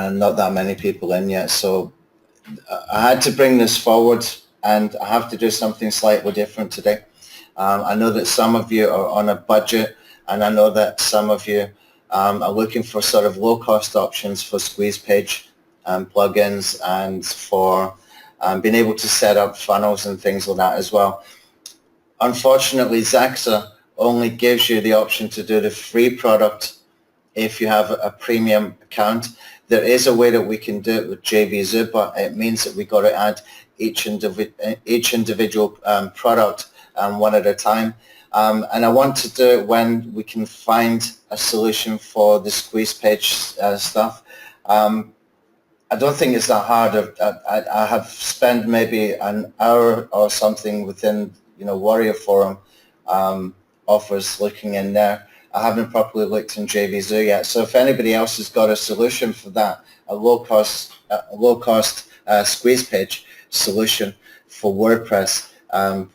and not that many people in yet. So I had to bring this forward, and I have to do something slightly different today. I know that some of you are on a budget, and I know that some of you are looking for sort of low-cost options for squeeze page plugins and for being able to set up funnels and things like that as well. Unfortunately, Zaxa only gives you the option to do the free product if you have a premium account. There is a way that we can do it with JVZoo, but it means that we got to add each individual product one at a time. And I want to do it when we can find a solution for the squeeze page stuff. I don't think it's that hard. I have spent maybe an hour or something within, Warrior Forum offers looking in there. I haven't properly looked in JVZoo yet. So if anybody else has got a solution for that, a low-cost squeeze page solution for WordPress,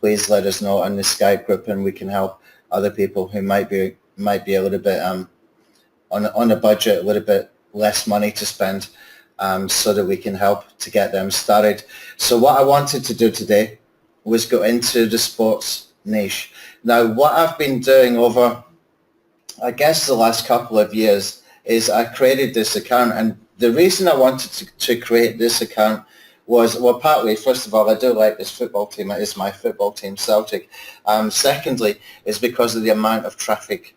please let us know on the Skype group, and we can help other people who might be a little bit on a budget, a little bit less money to spend, so that we can help to get them started. So what I wanted to do today was go into the sports niche. Now, what I've been doing over, I guess, the last couple of years is I created this account, and the reason I wanted to create this account was, well, partly, first of all, I do like this football team. It is my football team, Celtic. Secondly, is because of the amount of traffic.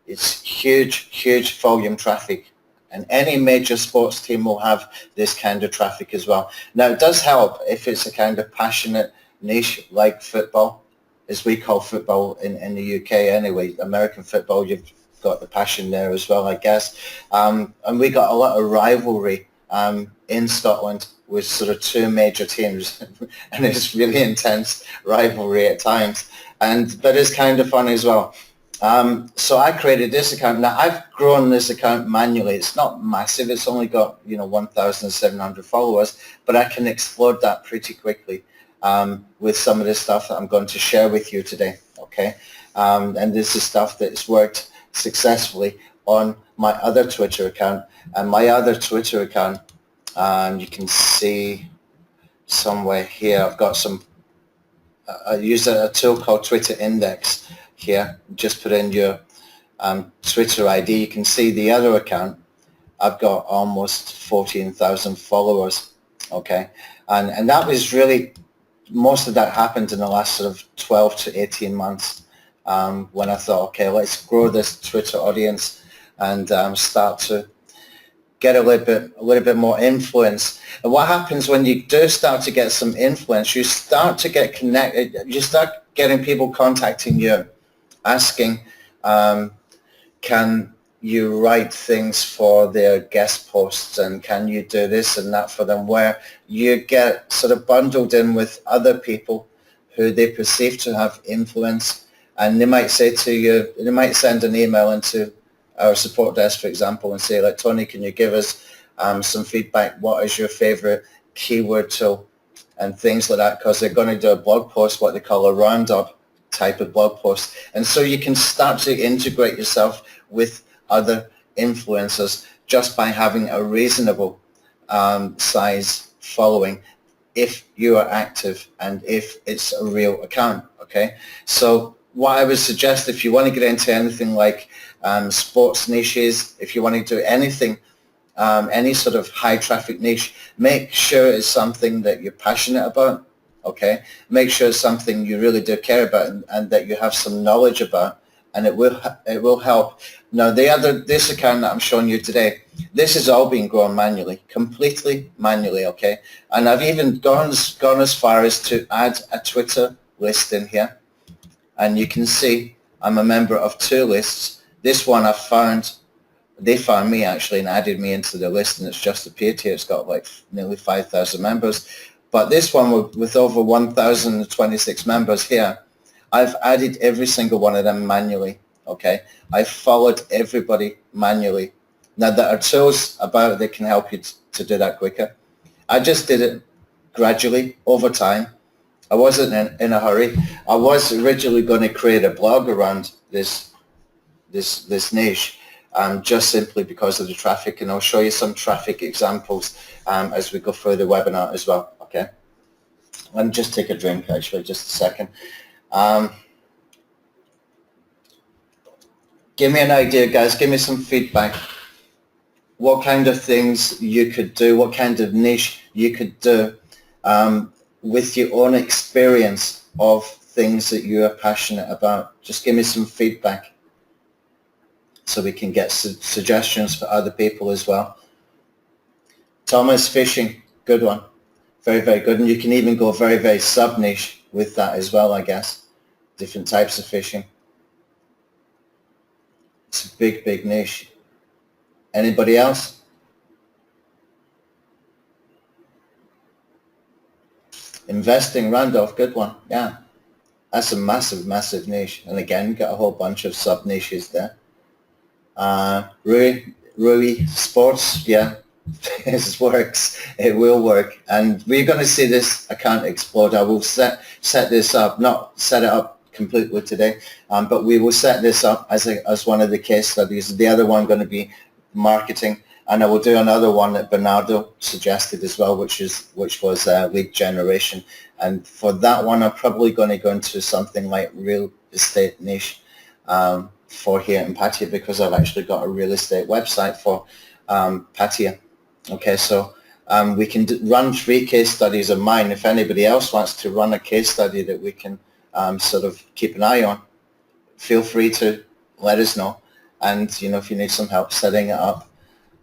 It's huge volume traffic, and any major sports team will have this kind of traffic as well. Now, it does help if it's a kind of passionate niche like football, as we call football in the UK anyway. American football, you've got the passion there as well, I guess. And we got a lot of rivalry in Scotland with sort of two major teams, and it's really intense rivalry at times, but it's kind of fun as well. So I created this account. Now, I've grown this account manually. It's not massive. It's only got 1,700 followers, but I can explode that pretty quickly with some of the stuff that I'm going to share with you today, okay? And this is stuff that's worked successfully on my other Twitter account. And my other Twitter account, you can see somewhere here, I've got some, I use a tool called Twitter Index here. Just put in your Twitter ID. You can see the other account, I've got almost 14,000 followers, okay? And that was really, most of that happened in the last sort of 12 to 18 months when I thought, okay, let's grow this Twitter audience and start to get a little bit more influence. And what happens when you do start to get some influence, you start to get connected, you start getting people contacting you, asking, can you write things for their guest posts, and can you do this and that for them, where you get sort of bundled in with other people who they perceive to have influence, and they might say to you, they might send an email into our support desk, for example, and say, like, Tony, can you give us some feedback? What is your favorite keyword tool? And things like that, because they're going to do a blog post, what they call a roundup type of blog post. And so you can start to integrate yourself with other influencers just by having a reasonable size following, if you are active and if it's a real account, okay? So what I would suggest, if you want to get into anything like sports niches, if you want to do anything, any sort of high traffic niche, make sure it's something that you're passionate about, okay? Make sure it's something you really do care about, and that you have some knowledge about, and it will help. Now, this account that I'm showing you today, this has all been grown manually, completely manually, okay? And I've even gone as far as to add a Twitter list in here, and you can see I'm a member of two lists. This one they found me actually and added me into the list, and it's just appeared here. It's got like nearly 5,000 members. But this one with over 1,026 members here, I've added every single one of them manually, okay? I've followed everybody manually. Now, there are tools about that can help you to do that quicker. I just did it gradually over time. I wasn't in a hurry. I was originally going to create a blog around this niche, just simply because of the traffic, and I'll show you some traffic examples as we go through the webinar as well. Okay, let me just take a drink actually, just a second. Give me an idea, guys, give me some feedback. What kind of things you could do, what kind of niche you could do with your own experience of things that you are passionate about. Just give me some feedback so we can get suggestions for other people as well. Thomas, fishing, good one. Very, very good. And you can even go very, very sub-niche with that as well, I guess. Different types of fishing. It's a big, big niche. Anybody else? Investing, Randolph, good one. Yeah, that's a massive, massive niche. And again, got a whole bunch of sub-niches there. Rui, sports, yeah, this works. It will work. And we're going to see this account explode. I will set this up, not set it up completely today, but we will set this up as one of the case studies. The other one going to be marketing, and I will do another one that Bernardo suggested as well, which was lead generation. And for that one, I'm probably going to go into something like real estate niche for here in Pattaya, because I've actually got a real estate website for Pattaya. Okay, so we can run 3 case studies of mine. If anybody else wants to run a case study that we can sort of keep an eye on, feel free to let us know. And if you need some help setting it up,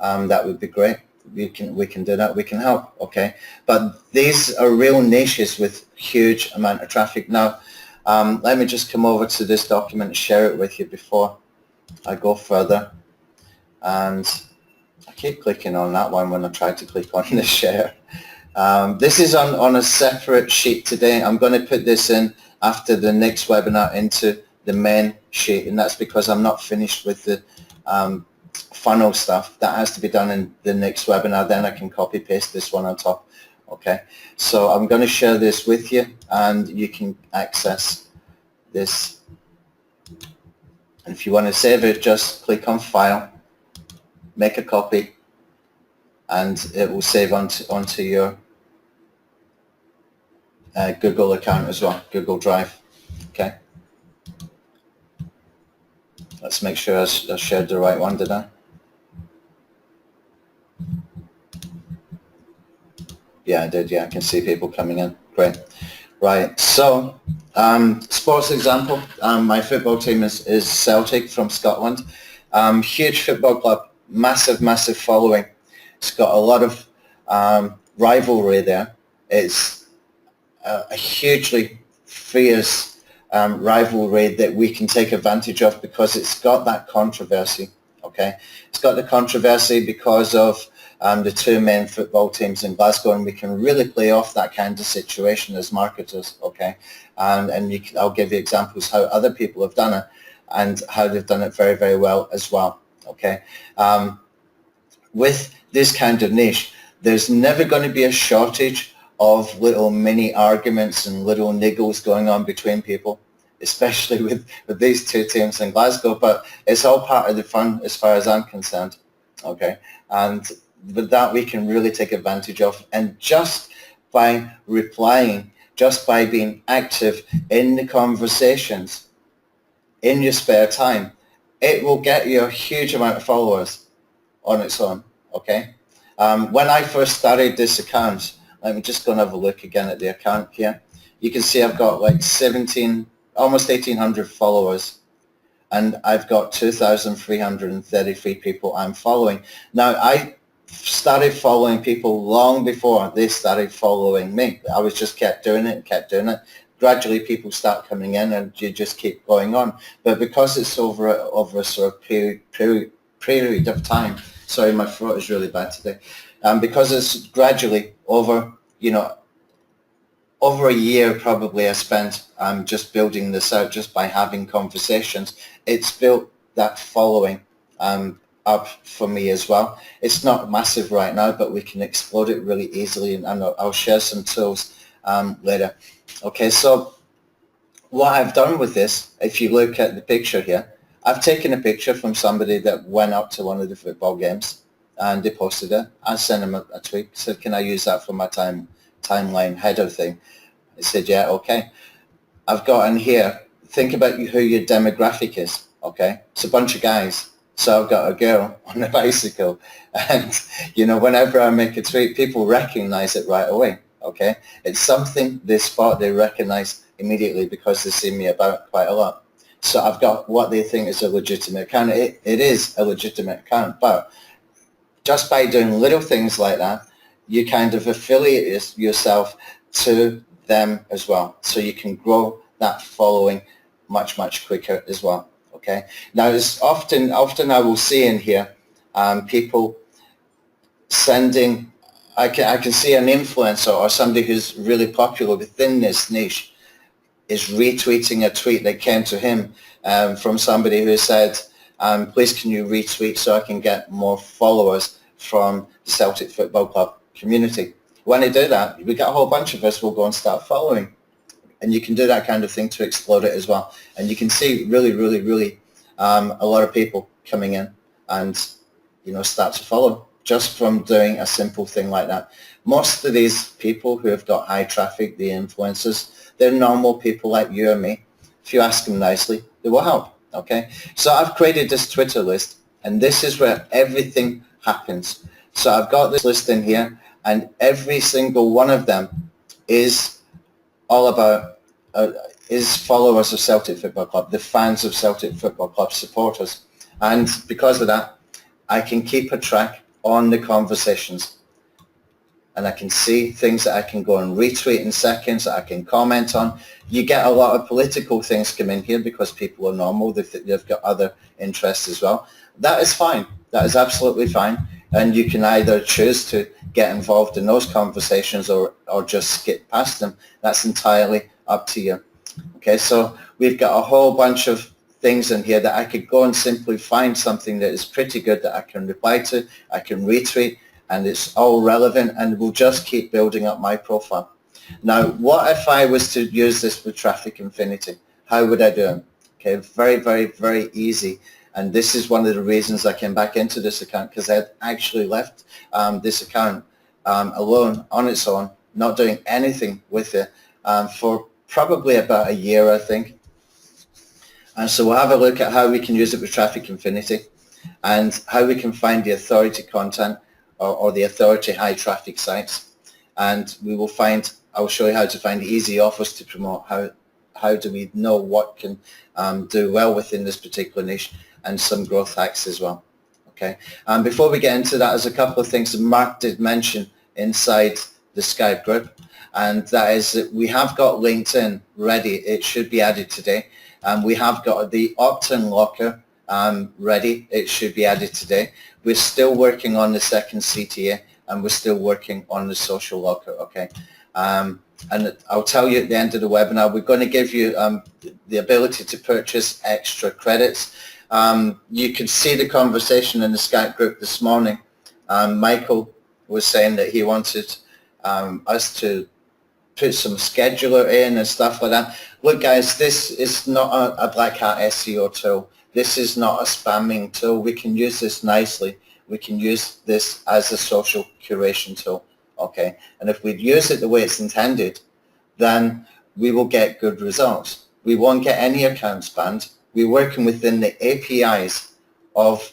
that would be great. We can do that. We can help. Okay, but these are real niches with huge amount of traffic. Now, let me just come over to this document and share it with you before I go further. And I keep clicking on that one when I try to click on the share. This is on a separate sheet today. I'm going to put this in after the next webinar into the main sheet, and that's because I'm not finished with the funnel stuff. That has to be done in the next webinar. Then I can copy paste this one on top. Okay, so I'm going to share this with you, and you can access this. And if you want to save it, just click on File, make a copy, and it will save onto your Google account as well, Google Drive. Okay. Let's make sure I shared the right one, did I? Yeah, I did. Yeah, I can see people coming in. Great. Right. So, sports example. My football team is Celtic from Scotland. Huge football club, massive, massive following. It's got a lot of rivalry there. It's a hugely fierce rivalry that we can take advantage of because it's got that controversy. Okay, it's got the controversy because of the 2 main football teams in Glasgow, and we can really play off that kind of situation as marketers. Okay, and I'll give you examples how other people have done it and how they've done it very, very well as well. Okay, with this kind of niche, there's never going to be a shortage of little mini arguments and little niggles going on between people, especially with these 2 teams in Glasgow, but it's all part of the fun as far as I'm concerned. Okay, and with that we can really take advantage of, and just by replying, just by being active in the conversations in your spare time, it will get you a huge amount of followers on its own. Okay, when I first started this account, let me just go and have a look again at the account here. You can see I've got like 17, almost 1,800 followers, and I've got 2,333 people I'm following. Now, I started following people long before they started following me. I was just kept doing it and kept doing it. Gradually, people start coming in, and you just keep going on. But because it's over a sort of period of time, sorry, my throat is really bad today. Because it's gradually over, over a year probably I spent just building this out just by having conversations. It's built that following up for me as well. It's not massive right now, but we can explode it really easily, and I'll share some tools later. Okay, so what I've done with this, if you look at the picture here, I've taken a picture from somebody that went up to one of the football games and they posted it. I sent him a tweet, said, can I use that for my timeline header thing? He said, yeah, okay. I've got in here, think about who your demographic is, okay? It's a bunch of guys. So I've got a girl on a bicycle and, whenever I make a tweet, people recognize it right away, okay? It's something they spot, they recognize immediately because they see me about quite a lot. So I've got what they think is a legitimate account. It is a legitimate account, but just by doing little things like that, you kind of affiliate yourself to them as well. So you can grow that following much, much quicker as well. Okay. Now, it's often I will see in here people sending, I can see an influencer or somebody who's really popular within this niche is retweeting a tweet that came to him from somebody who said, please can you retweet so I can get more followers from the Celtic Football Club community. When they do that, we get a whole bunch of us will go and start following. And you can do that kind of thing to explode it as well. And you can see really, really, really a lot of people coming in and, start to follow just from doing a simple thing like that. Most of these people who have got high traffic, the influencers, they're normal people like you and me. If you ask them nicely, they will help. Okay. So I've created this Twitter list, and this is where everything happens. So I've got this list in here, and every single one of them is all about is followers of Celtic Football Club, the fans of Celtic Football Club, supporters. And because of that, I can keep a track on the conversations. And I can see things that I can go and retweet in seconds, that I can comment on. You get a lot of political things come in here because people are normal. They've got other interests as well. That is fine. That is absolutely fine. And you can either choose to get involved in those conversations or just skip past them. That's entirely up to you. Okay, so we've got a whole bunch of things in here that I could go and simply find something that is pretty good that I can reply to, I can retweet, and it's all relevant, and we'll just keep building up my profile. Now, what if I was to use this with Traffic Infinity? How would I do it? Okay, very, very, very easy. And this is one of the reasons I came back into this account, because I had actually left this account alone, on its own, not doing anything with it for probably about a year, I think. And so we'll have a look at how we can use it with Traffic Infinity and how we can find the authority content or the authority high traffic sites. And we will find, I'll show you how to find easy offers to promote. How do we know what can do well within this particular niche, and some growth hacks as well. Okay. Before we get into that, there's a couple of things that Mark did mention inside the Skype group, and that is that we have got LinkedIn ready. It should be added today. We have got the opt-in locker ready. It should be added today. We're still working on the second CTA, and we're still working on the social locker. Okay. And I'll tell you at the end of the webinar, we're going to give you the ability to purchase extra credits. You could see the conversation in the Skype group this morning. Michael was saying that he wanted us to put some scheduler in and stuff like that. Look, guys, this is not a black hat SEO tool. This is not a spamming tool. We can use this nicely. We can use this as a social curation tool. Okay, and if we use it the way it's intended, then we will get good results. We won't get any accounts banned. We're working within the APIs of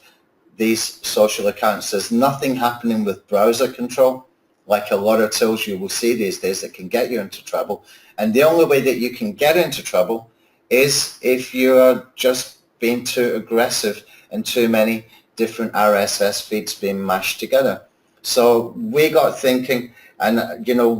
these social accounts. There's nothing happening with browser control, like a lot of tools you will see these days that can get you into trouble. And the only way that you can get into trouble is if you are just being too aggressive and too many different RSS feeds being mashed together. So we got thinking, and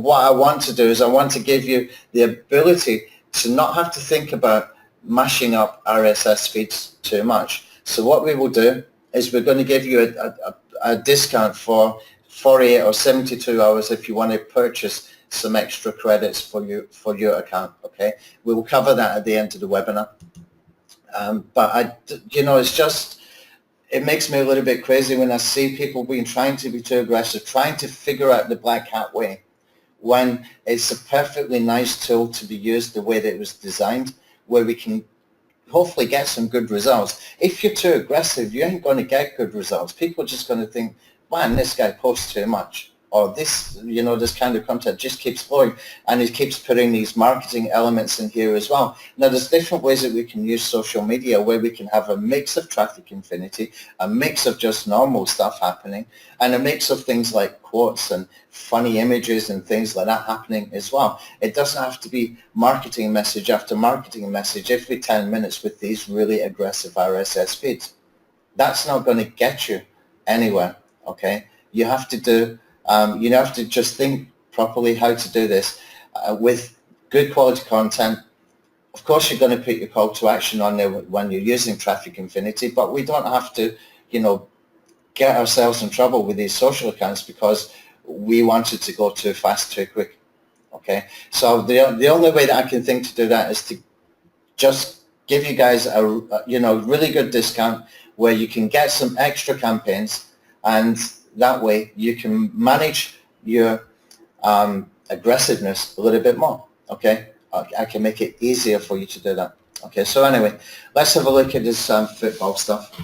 what I want to do is I want to give you the ability to not have to think about mashing up RSS feeds too much. So what we will do is we're going to give you a discount for 48 or 72 hours if you want to purchase some extra credits for your account. Okay, we will cover that at the end of the webinar. But it's just, it makes me a little bit crazy when I see people trying to be too aggressive, trying to figure out the black hat way, when it's a perfectly nice tool to be used the way that it was designed, where we can hopefully get some good results. If you're too aggressive, you ain't going to get good results. People are just going to think, man, this guy posts too much, or this, this kind of content just keeps flowing, and he keeps putting these marketing elements in here as well. Now, there's different ways that we can use social media where we can have a mix of traffic infinity, a mix of just normal stuff happening, and a mix of things like quotes and funny images and things like that happening as well. It doesn't have to be marketing message after marketing message every 10 minutes with these really aggressive RSS feeds. That's not going to get you anywhere, okay? You have to just think properly how to do this with good quality content. Of course, you're going to put your call to action on there when you're using Traffic Infinity, but we don't have to, get ourselves in trouble with these social accounts because we wanted to go too fast, too quick. Okay, so the only way that I can think to do that is to just give you guys a really good discount where you can get some extra campaigns, and that way you can manage your aggressiveness a little bit more. Okay, I can make it easier for you to do that. Okay, so anyway, let's have a look at this football stuff,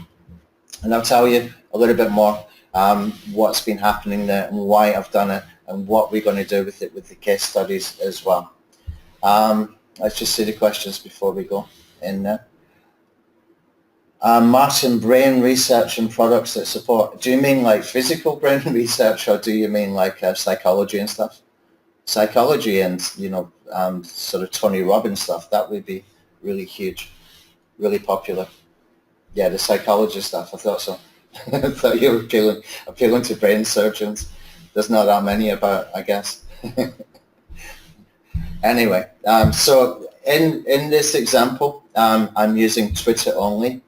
and I'll tell you a little bit more what's been happening there and why I've done it and what we're going to do with it with the case studies as well. Let's just see the questions before we go in there. Martin, brain research and products that support. Do you mean like physical brain research, or do you mean like psychology and stuff? Psychology and, sort of Tony Robbins stuff, that would be really huge, really popular. Yeah, the psychology stuff, I thought so. I thought you were appealing to brain surgeons. There's not that many about, I guess. Anyway, so in this example, I'm using Twitter only.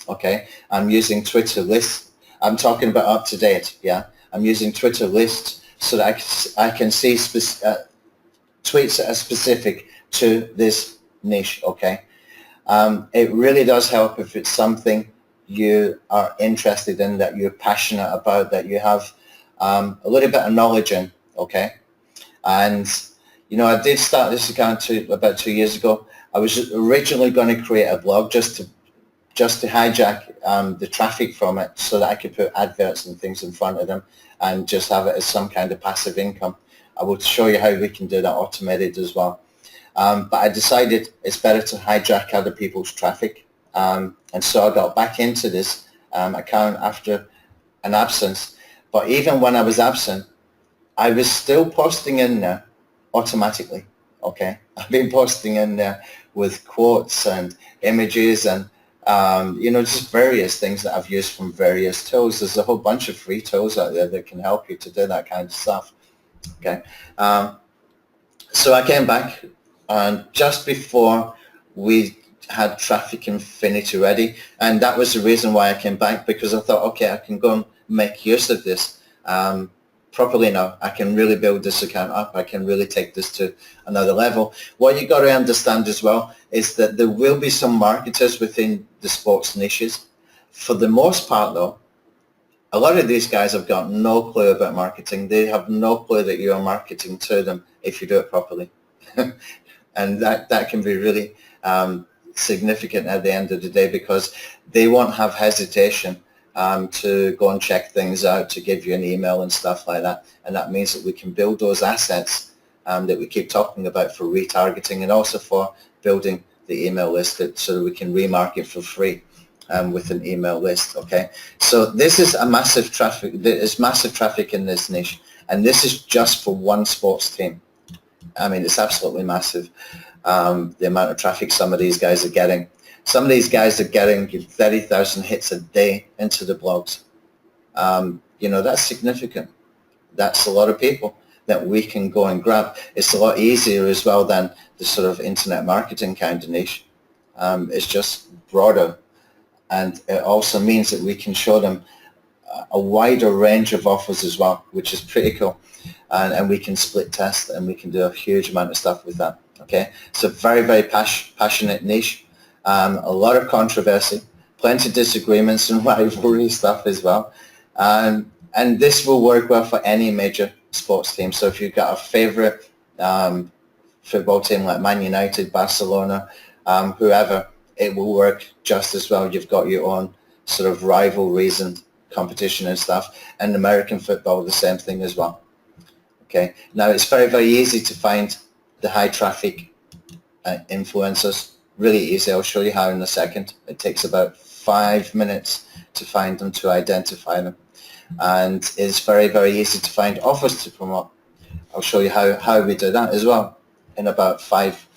Okay, I'm using Twitter lists. I'm talking about up to date. Yeah, I'm using Twitter lists so that I can see tweets that are specific to this niche. Okay, it really does help if it's something you are interested in, that you're passionate about, that you have a little bit of knowledge in. Okay, and I did start this account about 2 years ago. I was originally going to create a blog just to hijack the traffic from it so that I could put adverts and things in front of them and just have it as some kind of passive income. I will show you how we can do that automated as well. But I decided it's better to hijack other people's traffic. And so I got back into this account after an absence. But even when I was absent, I was still posting in there automatically. Okay, I've been posting in there with quotes and images and just various things that I've used from various tools. There's a whole bunch of free tools out there that can help you to do that kind of stuff. Okay, so I came back, and just before we had Traffic Infinity ready, and that was the reason why I came back, because I thought, okay, I can go and make use of this properly now. I can really build this account up. I can really take this to another level. What you got to understand as well is that there will be some marketers within the sports niches. For the most part, though, a lot of these guys have got no clue about marketing. They have no clue that you are marketing to them if you do it properly. And that can be really significant at the end of the day, because they won't have hesitation to go and check things out, to give you an email and stuff like that. And that means that we can build those assets that we keep talking about for retargeting, and also for building the email list so that we can remarket for free with an email list. Okay, so this is a massive traffic. There's massive traffic in this niche, and this is just for one sports team. I mean, it's absolutely massive. The amount of traffic some of these guys are getting. Some of these guys are getting 30,000 hits a day into the blogs. That's significant. That's a lot of people that we can go and grab. It's a lot easier as well than the sort of internet marketing kind of niche. It's just broader. And it also means that we can show them a wider range of offers as well, which is pretty cool. And we can split test, and we can do a huge amount of stuff with that. Okay, it's a very, very passionate niche. A lot of controversy, plenty of disagreements and rivalry stuff as well. And this will work well for any major sports team. So if you've got a favorite football team like Man United, Barcelona, whoever, it will work just as well. You've got your own sort of rivalries and competition and stuff. And American football, the same thing as well. Okay. Now it's very, very easy to find the high traffic influencers. Really easy. I'll show you how in a second. It takes about 5 minutes to find them, to identify them. And it's very, very easy to find offers to promote. I'll show you how we do that as well. In about 5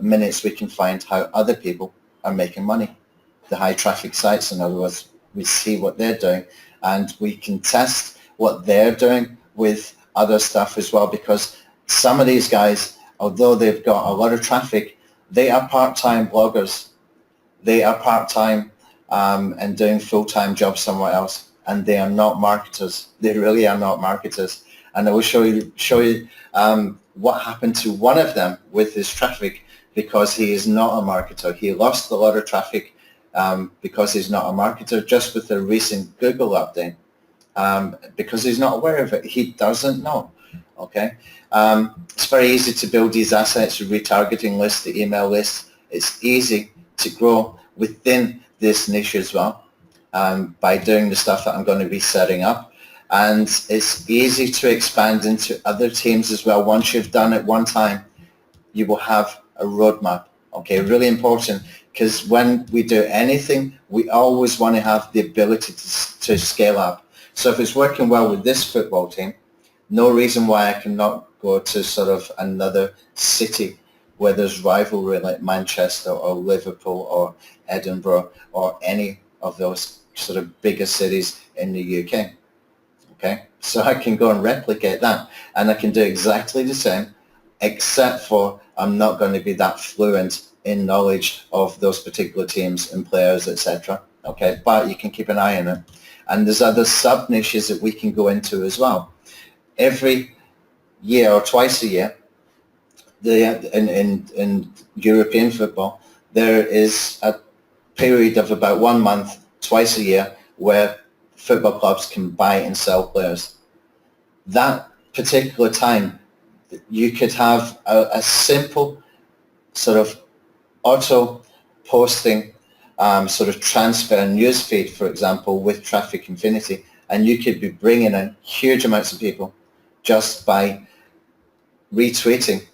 minutes, we can find how other people are making money. The high traffic sites, in other words, we see what they're doing, and we can test what they're doing with other stuff as well, because some of these guys, although they've got a lot of traffic, they are part-time bloggers. They are part-time and doing full-time jobs somewhere else, and they are not marketers. They really are not marketers. And I will show you what happened to one of them with his traffic, because he is not a marketer. He lost a lot of traffic because he's not a marketer, just with the recent Google update, because he's not aware of it. He doesn't know. Okay, it's very easy to build these assets, retargeting lists, the email lists. It's easy to grow within this niche as well by doing the stuff that I'm going to be setting up. And it's easy to expand into other teams as well. Once you've done it one time, you will have a roadmap. Okay, really important, because when we do anything, we always want to have the ability to scale up. So if it's working well with this football team, no reason why I cannot go to sort of another city where there's rivalry like Manchester or Liverpool or Edinburgh or any of those sort of bigger cities in the UK. Okay, so I can go and replicate that, and I can do exactly the same, except for I'm not going to be that fluent in knowledge of those particular teams and players, etc. Okay, but you can keep an eye on it. And there's other sub niches that we can go into as well. Every year or twice a year, in European football, there is a period of about 1 month, twice a year, where football clubs can buy and sell players. That particular time, you could have a simple sort of auto posting sort of transfer news feed, for example, with Traffic Infinity, and you could be bringing in huge amounts of people just by retweeting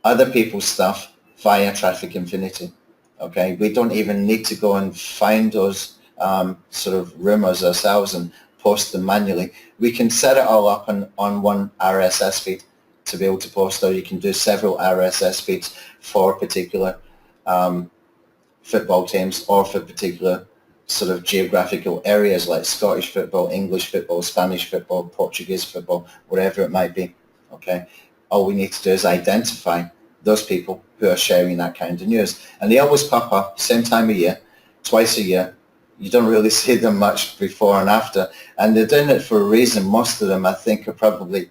other people's stuff via Traffic Infinity. Okay, we don't even need to go and find those sort of rumors ourselves and post them manually. We can set it all up on one RSS feed to be able to post, or you can do several RSS feeds for particular football teams or for particular sort of geographical areas like Scottish football, English football, Spanish football, Portuguese football, whatever it might be. Okay, all we need to do is identify those people who are sharing that kind of news, and they always pop up same time of year, twice a year. You don't really see them much before and after, and they're doing it for a reason. Most of them, I think, are probably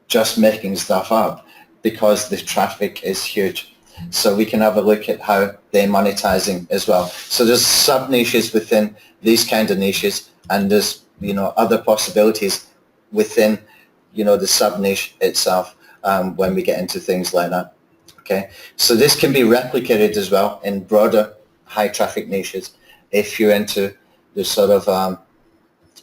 just making stuff up because the traffic is huge. So we can have a look at how they're monetizing as well. So there's sub niches within these kind of niches, and there's other possibilities within the sub niche itself when we get into things like that. Okay, so this can be replicated as well in broader high traffic niches if you're into the sort of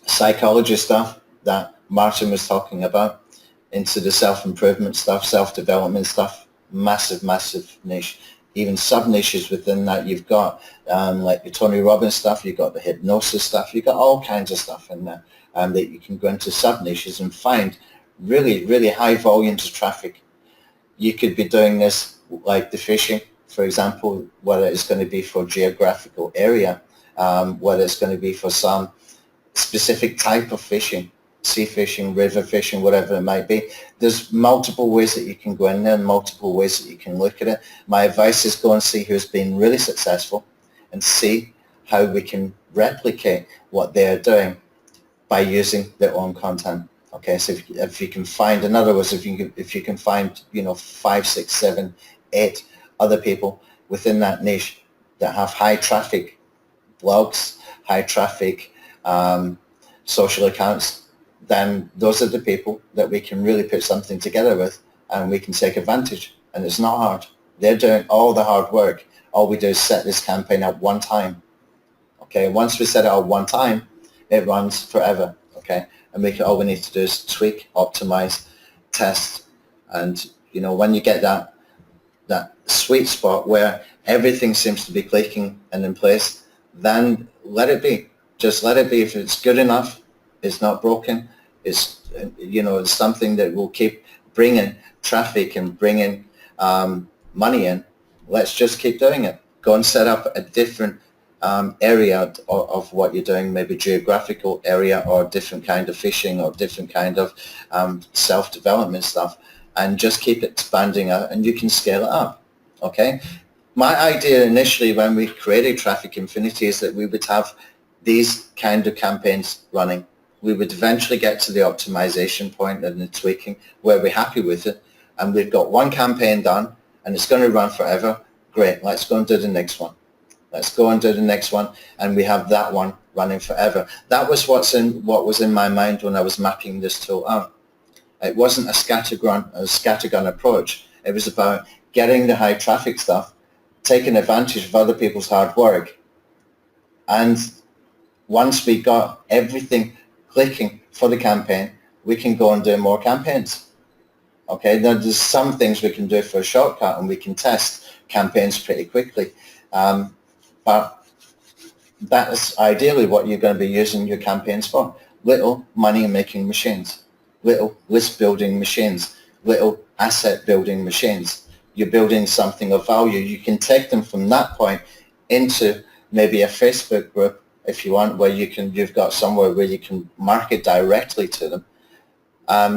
psychology stuff that Martin was talking about, into the self-improvement stuff, self-development stuff. Massive niche. Even sub-niches within that, you've got like the Tony Robbins stuff, you've got the hypnosis stuff, you've got all kinds of stuff in there that you can go into sub-niches and find really high volumes of traffic. You could be doing this like the fishing, for example, whether it's going to be for geographical area, whether it's going to be for some specific type of fishing, sea fishing, river fishing, whatever it might be. There's multiple ways that you can go in there and multiple ways that you can look at it. My advice is go and see who's been really successful and see how we can replicate what they're doing by using their own content. Okay, so if you can find, in other words, if you can find 5, 6, 7, 8 other people within that niche that have high traffic blogs, high traffic social accounts, then those are the people that we can really put something together with, and we can take advantage. And it's not hard. They're doing all the hard work. All we do is set this campaign up one time. Okay, once we set it up one time, it runs forever. Okay, and all we need to do is tweak, optimize, test, and when you get that sweet spot where everything seems to be clicking and in place, then let it be. Just let it be. If it's good enough, it's not broken. It's it's something that will keep bringing traffic and bringing money in. Let's just keep doing it. Go and set up a different area of what you're doing, maybe geographical area or different kind of fishing or different kind of self-development stuff, and just keep expanding out, and you can scale it up. Okay. My idea initially when we created Traffic Infinity is that we would have these kind of campaigns running. We would eventually get to the optimization point and the tweaking where we're happy with it, and we've got one campaign done and it's going to run forever. Great, let's go and do the next one. Let's go and do the next one, and we have that one running forever. That was what was in my mind when I was mapping this tool out. It wasn't a scattergun approach. It was about getting the high traffic stuff, taking advantage of other people's hard work, and once we got everything clicking for the campaign, we can go and do more campaigns. Okay, now there's some things we can do for a shortcut, and we can test campaigns pretty quickly. But that is ideally what you're going to be using your campaigns for. Little money-making machines, little list-building machines, little asset-building machines. You're building something of value. You can take them from that point into maybe a Facebook group, if you want, where you've got somewhere where you can market directly to them.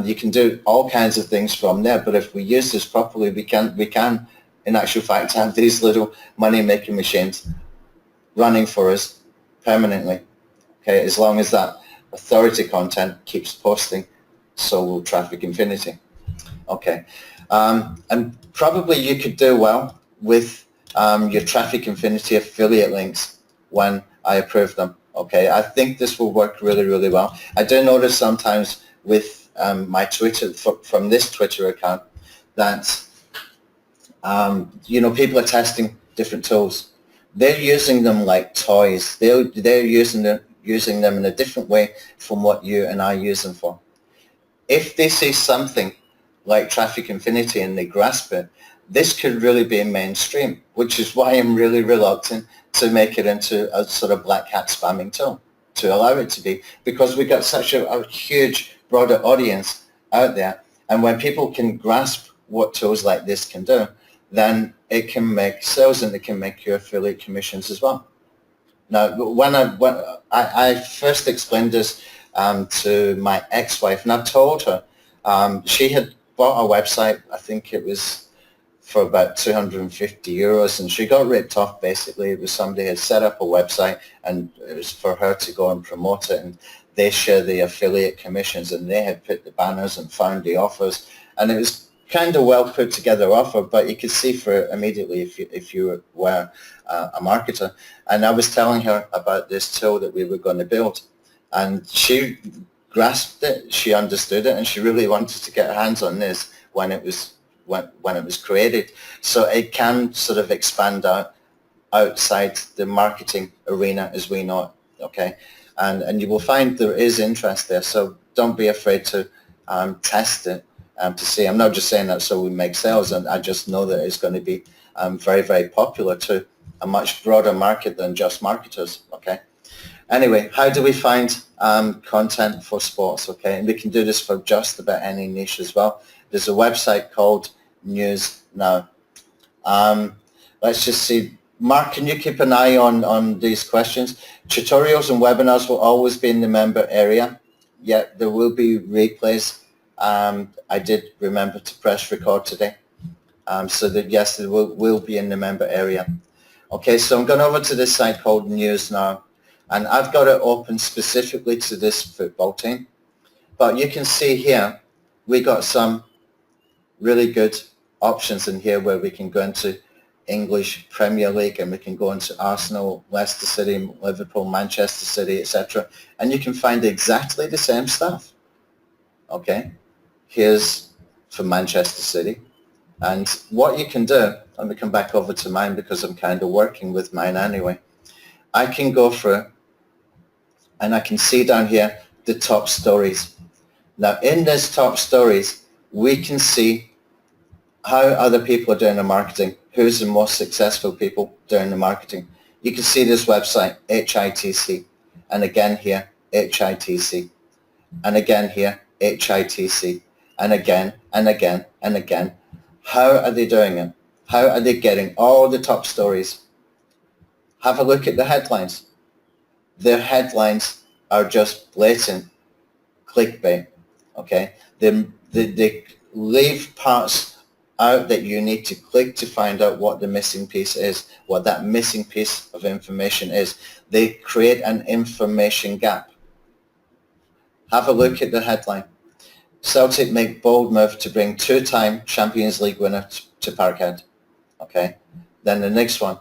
You can do all kinds of things from there, but if we use this properly, we can in actual fact have these little money-making machines running for us permanently. Okay, as long as that authority content keeps posting, so will Traffic Infinity. Okay, and probably you could do well with your Traffic Infinity affiliate links when I approve them. Okay, I think this will work really, really well. I do notice sometimes with my Twitter, from this Twitter account, that people are testing different tools. They're using them like toys. They're using them in a different way from what you and I use them for. If they see something like Traffic Infinity and they grasp it, this could really be mainstream, which is why I'm really reluctant to make it into a sort of black hat spamming tool, to allow it to be, because we've got such a huge, broader audience out there. And when people can grasp what tools like this can do, then it can make sales and it can make your affiliate commissions as well. Now, when I first explained this to my ex-wife, and I told her, she had bought a website, I think it was for about 250 euros, and she got ripped off basically. It was somebody had set up a website and it was for her to go and promote it, and they share the affiliate commissions, and they had put the banners and found the offers, and it was kind of well put together offer, but you could see for it immediately if you were a marketer. And I was telling her about this tool that we were going to build, and she grasped it, she understood it, and she really wanted to get her hands on this when it was created. So it can sort of expand out outside the marketing arena as we know it. Okay, and you will find there is interest there. So don't be afraid to test it. To see, I'm not just saying that so we make sales, and I just know that it's going to be very, very popular to a much broader market than just marketers. Okay. Anyway, how do we find content for sports? Okay, and we can do this for just about any niche as well. There's a website called News Now. Let's just see. Mark, can you keep an eye on these questions? Tutorials and webinars will always be in the member area. Yet there will be replays. I did remember to press record today, so that yes, it will be in the member area. Okay, so I'm going over to this site called News Now, and I've got it open specifically to this football team. But you can see here, we got some really good options in here where we can go into English Premier League, and we can go into Arsenal, Leicester City, Liverpool, Manchester City, etc. And you can find exactly the same stuff. Okay, here's for Manchester City, and what you can do, let me come back over to mine because I'm kind of working with mine anyway. I can go through and I can see down here the top stories. Now in this top stories, we can see how other people are doing the marketing, who's the most successful people doing the marketing. You can see this website, HITC, and again here, HITC, and again here, HITC, and again, and again, and again. How are they doing it? How are they getting all the top stories? Have a look at the headlines. Their headlines are just blatant clickbait, okay? They leave parts out that you need to click to find out what the missing piece is, what that missing piece of information is. They create an information gap. Have a look at the headline. Celtic make bold move to bring two-time Champions League winner to Parkhead. Okay. Then the next one,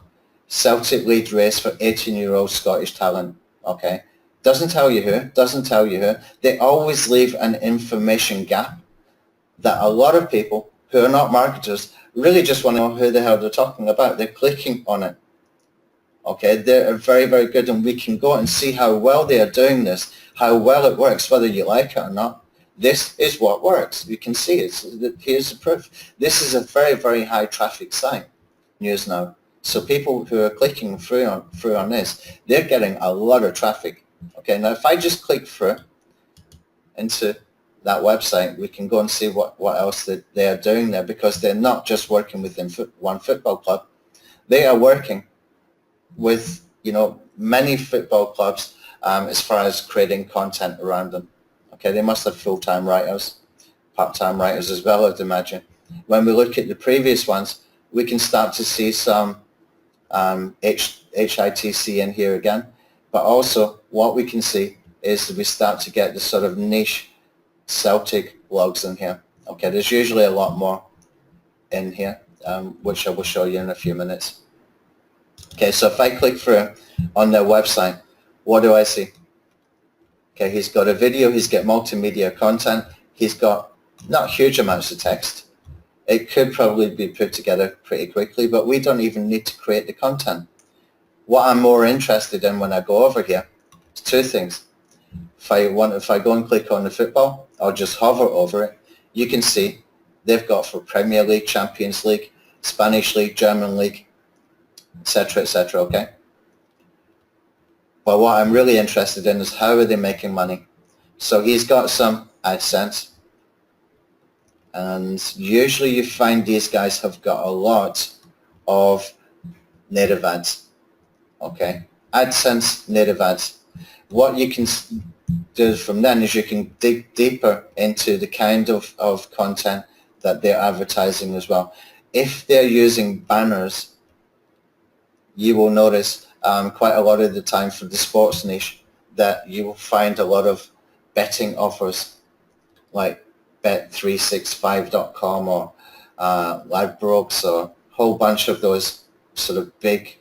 Celtic lead race for 18-year-old Scottish talent. Okay. Doesn't tell you who, doesn't tell you who. They always leave an information gap that a lot of people who are not marketers really just want to know who the hell they're talking about. They're clicking on it. Okay, they're very, very good, and we can go and see how well they are doing this, how well it works, whether you like it or not. This is what works. You can see it. Here's the proof. This is a very, very high traffic site, News Now. So people who are clicking through on this, they're getting a lot of traffic. Okay, now if I just click through into that website, we can go and see what else they are doing there, because they're not just working within one football club. They are working with, many football clubs as far as creating content around them. Okay, they must have full-time writers, part-time writers as well, I'd imagine. When we look at the previous ones, we can start to see some HITC in here again. But also what we can see is we start to get the sort of niche Celtic blogs in here. Okay, there's usually a lot more in here, which I will show you in a few minutes. Okay, so if I click through on their website, what do I see? Okay, he's got a video, he's got multimedia content, he's got not huge amounts of text. It could probably be put together pretty quickly, but we don't even need to create the content. What I'm more interested in when I go over here is two things. If I go and click on the football, I'll just hover over it. You can see they've got for Premier League, Champions League, Spanish League, German League, etc., okay? But what I'm really interested in is how are they making money? So he's got some AdSense, and usually you find these guys have got a lot of native ads. Okay, AdSense, native ads. What you can do from then is you can dig deeper into the kind of content that they're advertising as well. If they're using banners, you will notice quite a lot of the time for the sports niche that you will find a lot of betting offers like bet365.com or Ladbrokes, or a whole bunch of those sort of big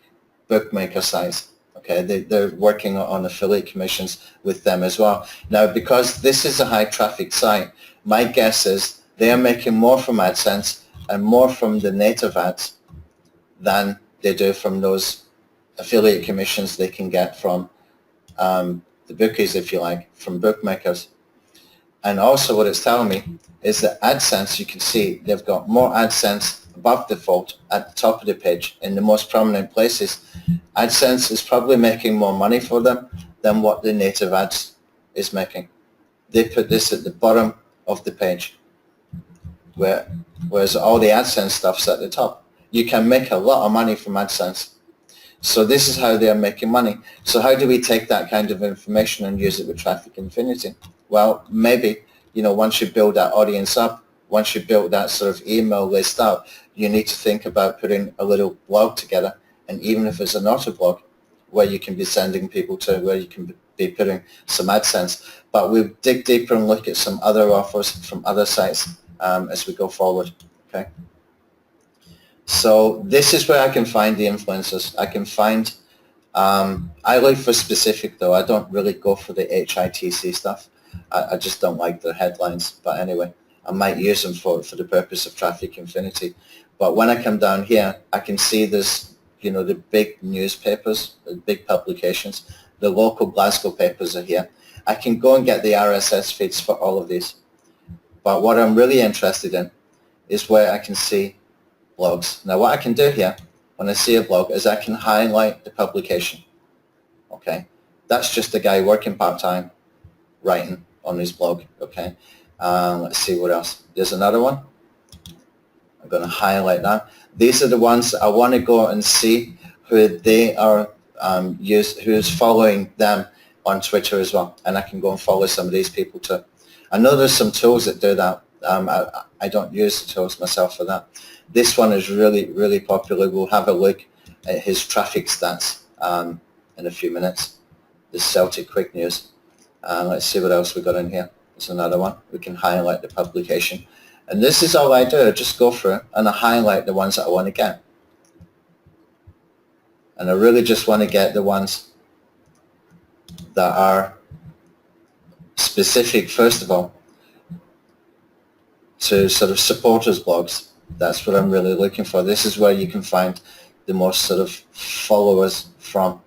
bookmaker sites. Okay, they're working on affiliate commissions with them as well. Now, because this is a high traffic site, my guess is they are making more from AdSense and more from the native ads than they do from those affiliate commissions they can get from the bookies, if you like, from bookmakers. And also what it's telling me is that AdSense, you can see they've got more AdSense above the fold at the top of the page in the most prominent places. AdSense is probably making more money for them than what the native ads is making. They put this at the bottom of the page, whereas all the AdSense stuff's at the top. You can make a lot of money from AdSense. So this is how they are making money. So how do we take that kind of information and use it with Traffic Infinity? Well, maybe, once you build that audience up, once you build that sort of email list out, you need to think about putting a little blog together. And even if it's an auto blog where you can be sending people to, where you can be putting some AdSense. But we'll dig deeper and look at some other offers from other sites as we go forward. Okay. So this is where I can find the influencers. I can find, I look for specific though. I don't really go for the HITC stuff. I just don't like the headlines. But anyway, I might use them for the purpose of Traffic Infinity. But when I come down here, I can see this, you know, the big newspapers, the big publications, the local Glasgow papers are here. I can go and get the RSS feeds for all of these. But what I'm really interested in is where I can see blogs. Now what I can do here when I see a blog is I can highlight the publication. Okay, that's just a guy working part-time writing on his blog. Okay, let's see what else. There's another one. I'm going to highlight that. These are the ones I want to go and see who they are who's following them on Twitter as well, and I can go and follow some of these people too. I know there's some tools that do that. I don't use the tools myself for that. This one is really popular. We'll have a look at his traffic stats in a few minutes. The Celtic Quick News. Let's see what else we got in here. There's another one. We can highlight the publication. And this is all I do. I just go through and I highlight the ones that I want to get. And I really just want to get the ones that are specific, first of all, to sort of supporters blogs. That's what I'm really looking for. This is where you can find the most sort of followers from.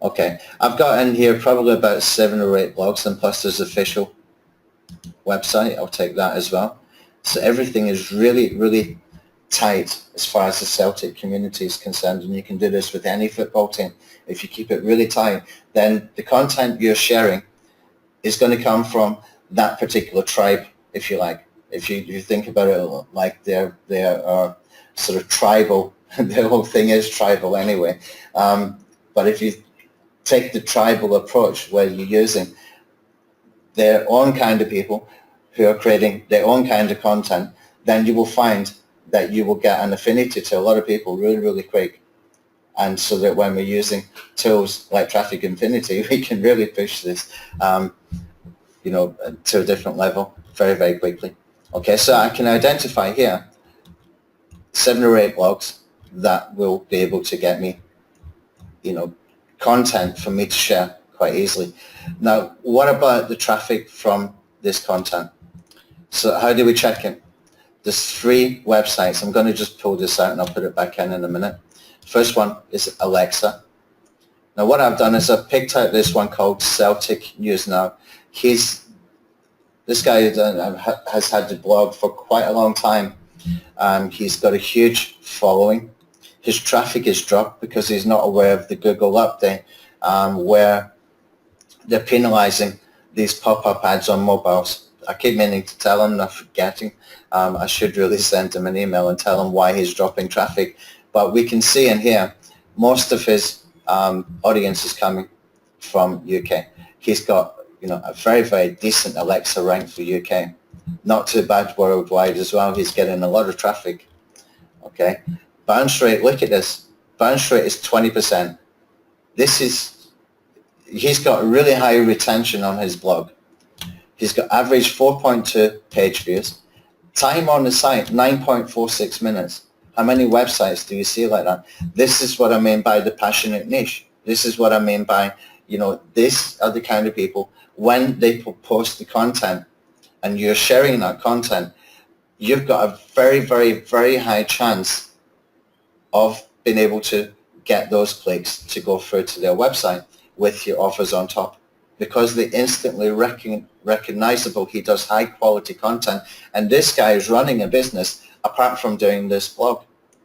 Okay, I've got in here probably about 7 or 8 blogs, and plus there's official website. I'll take that as well. So everything is really tight as far as the Celtic community is concerned, and you can do this with any football team. If you keep it really tight, then the content you're sharing is going to come from that particular tribe, if you like. If you think about it like they are sort of tribal, the whole thing is tribal anyway. But if you take the tribal approach where you're using their own kind of people who are creating their own kind of content, then you will find that you will get an affinity to a lot of people really quick. And so that when we're using tools like Traffic Infinity, we can really push this, you know, to a different level very quickly. Okay, so I can identify here 7 or 8 blogs that will be able to get me, you know, content for me to share quite easily. Now, what about the traffic from this content? So how do we check it? There's 3 websites. I'm going to just pull this out and I'll put it back in a minute. First one is Alexa. Now what I've done is I've picked out this one called Celtic News Now. This guy has had the blog for quite a long time. He's got a huge following. His traffic is dropped because he's not aware of the Google update where they're penalizing these pop-up ads on mobiles. I keep meaning to tell him, I'm forgetting. I should really send him an email and tell him why he's dropping traffic. But we can see in here, most of his audience is coming from UK. He's got, you know, a very decent Alexa rank for UK. Not too bad worldwide as well. He's getting a lot of traffic. Okay, bounce rate. Look at this. Bounce rate is 20%. He's got really high retention on his blog. He's got average 4.2 page views. Time on the site 9.46 minutes. How many websites do you see like that? This is what I mean by the passionate niche. This is what I mean by, you know, these are the kind of people, when they post the content and you're sharing that content, you've got a very high chance of being able to get those clicks to go through to their website with your offers on top, because they instantly recognizable. He does high quality content, and this guy is running a business apart from doing this blog,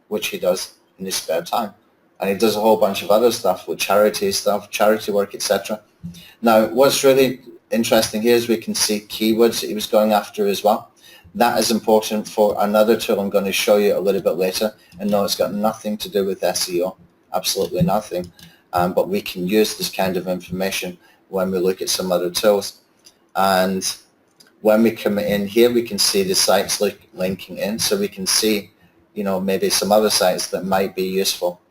which he does in his spare time. And he does a whole bunch of other stuff with charity stuff, charity work, etc. Now, what's really interesting here is we can see keywords that he was going after as well. That is important for another tool I'm going to show you a little bit later. And no, it's got nothing to do with SEO, absolutely nothing. But we can use this kind of information when we look at some other tools. And when we come in here, we can see the sites linking in, so we can see, you know, maybe some other sites that might be useful.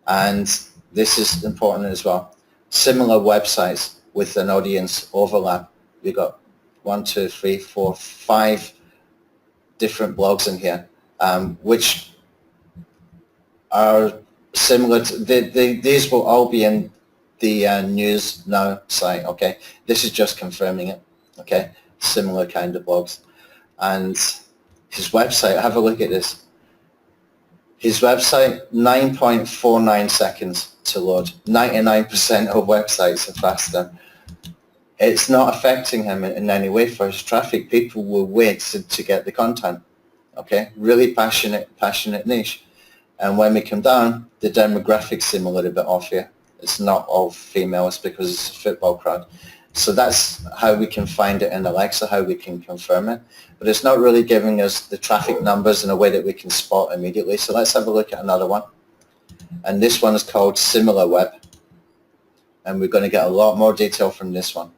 And this is important as well. Similar websites with an audience overlap. We've got 1, 2, 3, 4, 5 different blogs in here, which are similar to, these will all be in the News Now site, okay? This is just confirming it, okay? similar kind of blogs. And his website, have a look at this. His website, 9.49 seconds to load. 99% of websites are faster. It's not affecting him in any way for his traffic. People will wait to get the content. Okay, really passionate niche. And when we come down, the demographics seem a little bit off here. It's not all females because it's a football crowd. So that's how we can find it in Alexa, how we can confirm it. But it's not really giving us the traffic numbers in a way that we can spot immediately. So let's have a look at another one. And this one is called SimilarWeb. And we're going to get a lot more detail from this one.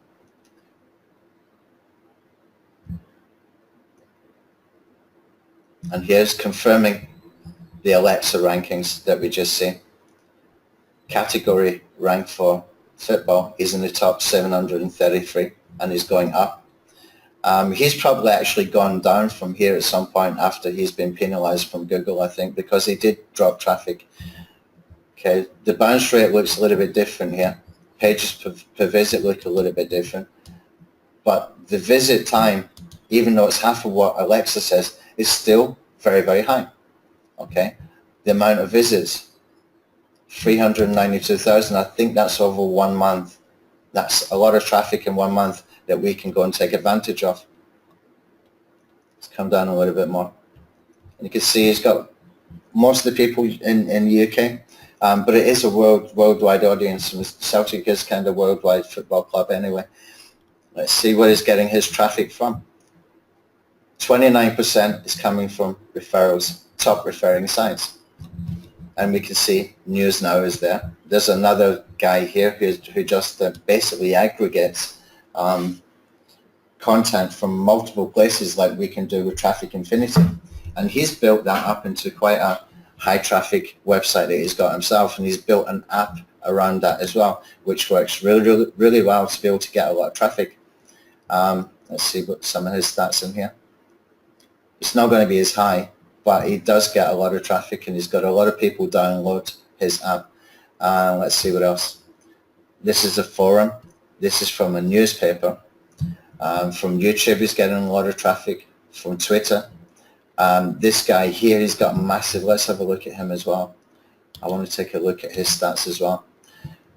And here's confirming the Alexa rankings that we just see. Category rank for football, he's in the top 733 and he's going up. He's probably actually gone down from here at some point after he's been penalized from Google, I think, because he did drop traffic. Okay, the bounce rate looks a little bit different here. Pages per visit look a little bit different. But the visit time, even though it's half of what Alexa says, is still very, very high. Okay, the amount of visits, 392,000. I think that's over 1 month. That's a lot of traffic in 1 month that we can go and take advantage of. Let's come down a little bit more. And you can see he's got most of the people in the UK, but it is a worldwide audience. Celtic is kind of worldwide football club anyway. Let's see where he's getting his traffic from. 29% is coming from referrals, top referring sites. And we can see News Now is there. There's another guy here who just basically aggregates content from multiple places like we can do with Traffic Infinity. And he's built that up into quite a high traffic website that he's got himself, and he's built an app around that as well, which works really well to be able to get a lot of traffic. Let's see what some of his stats in here. It's not going to be as high, but he does get a lot of traffic and he's got a lot of people download his app. Let's see what else. This is a forum. This is from a newspaper. From YouTube, he's getting a lot of traffic. From Twitter. This guy here, he's got massive. Let's have a look at him as well. I want to take a look at his stats as well.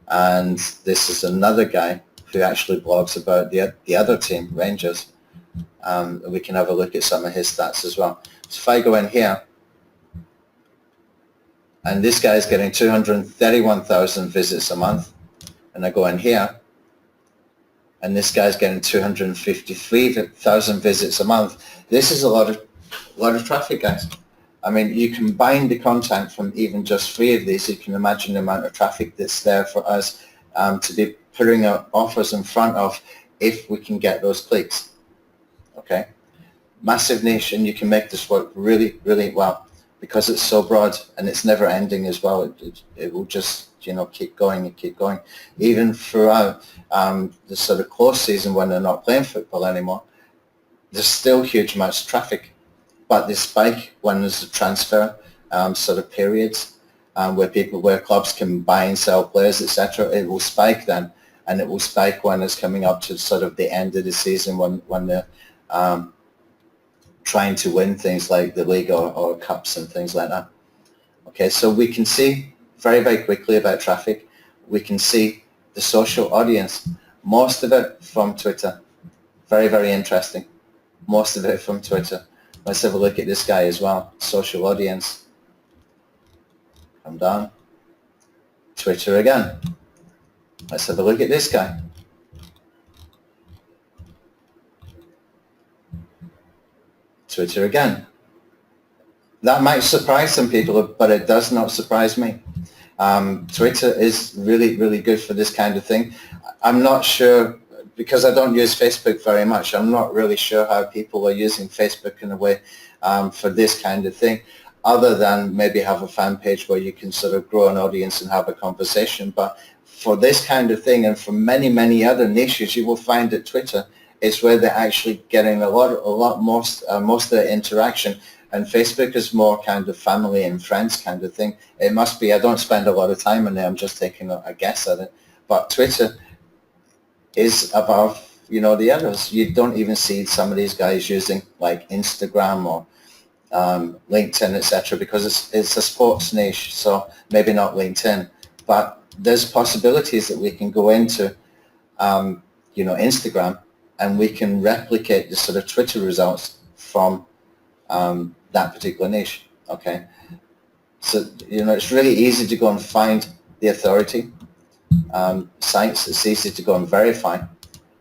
And this is another guy who actually blogs about the other team, Rangers. We can have a look at some of his stats as well. So if I go in here, and this guy is getting 231,000 visits a month, and I go in here, and this guy's getting 253,000 visits a month. This is a lot of traffic, guys. I mean, you combine the content from even just 3 of these, you can imagine the amount of traffic that's there for us to be putting our offers in front of if we can get those clicks. Okay, massive niche, and you can make this work really, really well because it's so broad and it's never ending as well. It will just, keep going and keep going. Even throughout the sort of close season when they're not playing football anymore, there's still huge amounts of traffic. But they spike when there's a transfer sort of periods where clubs can buy and sell players, etc. It will spike then, and it will spike when it's coming up to sort of the end of the season when they're trying to win things like the league or cups and things like that. Okay, so we can see very, very quickly about traffic. We can see the social audience, most of it from Twitter. Very, very interesting. Most of it from Twitter. Let's have a look at this guy as well. Social audience. Come down. Twitter again. Let's have a look at this guy. Twitter again. That might surprise some people, but it does not surprise me. Twitter is really, really good for this kind of thing. I'm not sure, because I don't use Facebook very much, I'm not really sure how people are using Facebook in a way for this kind of thing, other than maybe have a fan page where you can sort of grow an audience and have a conversation. But for this kind of thing and for many, many other niches, you will find that Twitter is where they're actually getting most of the interaction. And Facebook is more kind of family and friends kind of thing. It must be. I don't spend a lot of time on there. I'm just taking a guess at it. But Twitter is above you know, the others. You don't even see some of these guys using like Instagram or LinkedIn, etc., because it's a sports niche. So maybe not LinkedIn, but there's possibilities that we can go into, you know, Instagram, and we can replicate the sort of Twitter results from that particular niche. Okay, so you know, it's really easy to go and find the authority sites. It's easy to go and verify.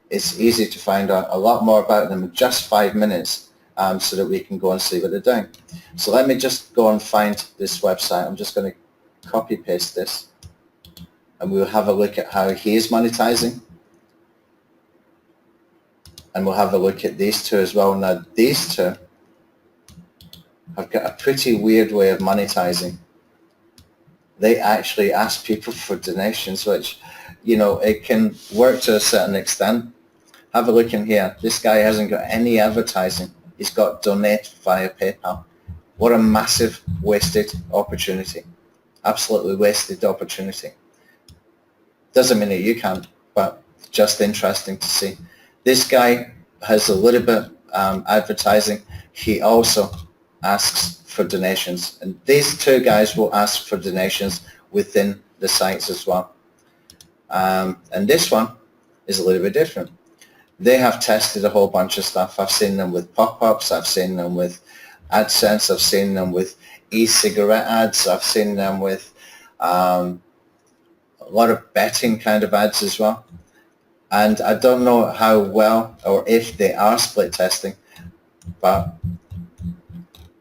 It's easy to find out a lot more about them in just 5 minutes, so that we can go and see what they're doing. So let me just go and find this website. I'm just going to copy paste this, and we'll have a look at how he is monetizing, and we'll have a look at these two as well. Now these two have got a pretty weird way of monetizing. They actually ask people for donations, which, you know, it can work to a certain extent. Have a look in here. This guy hasn't got any advertising. He's got donate via PayPal. What a massive wasted opportunity. Absolutely wasted opportunity. Doesn't mean that you can't, but just interesting to see. This guy has a little bit advertising. He also asks for donations, and these two guys will ask for donations within the sites as well. And this one is a little bit different. They have tested a whole bunch of stuff. I've seen them with pop-ups. I've seen them with AdSense. I've seen them with e-cigarette ads. I've seen them with a lot of betting kind of ads as well. And I don't know how well or if they are split testing, but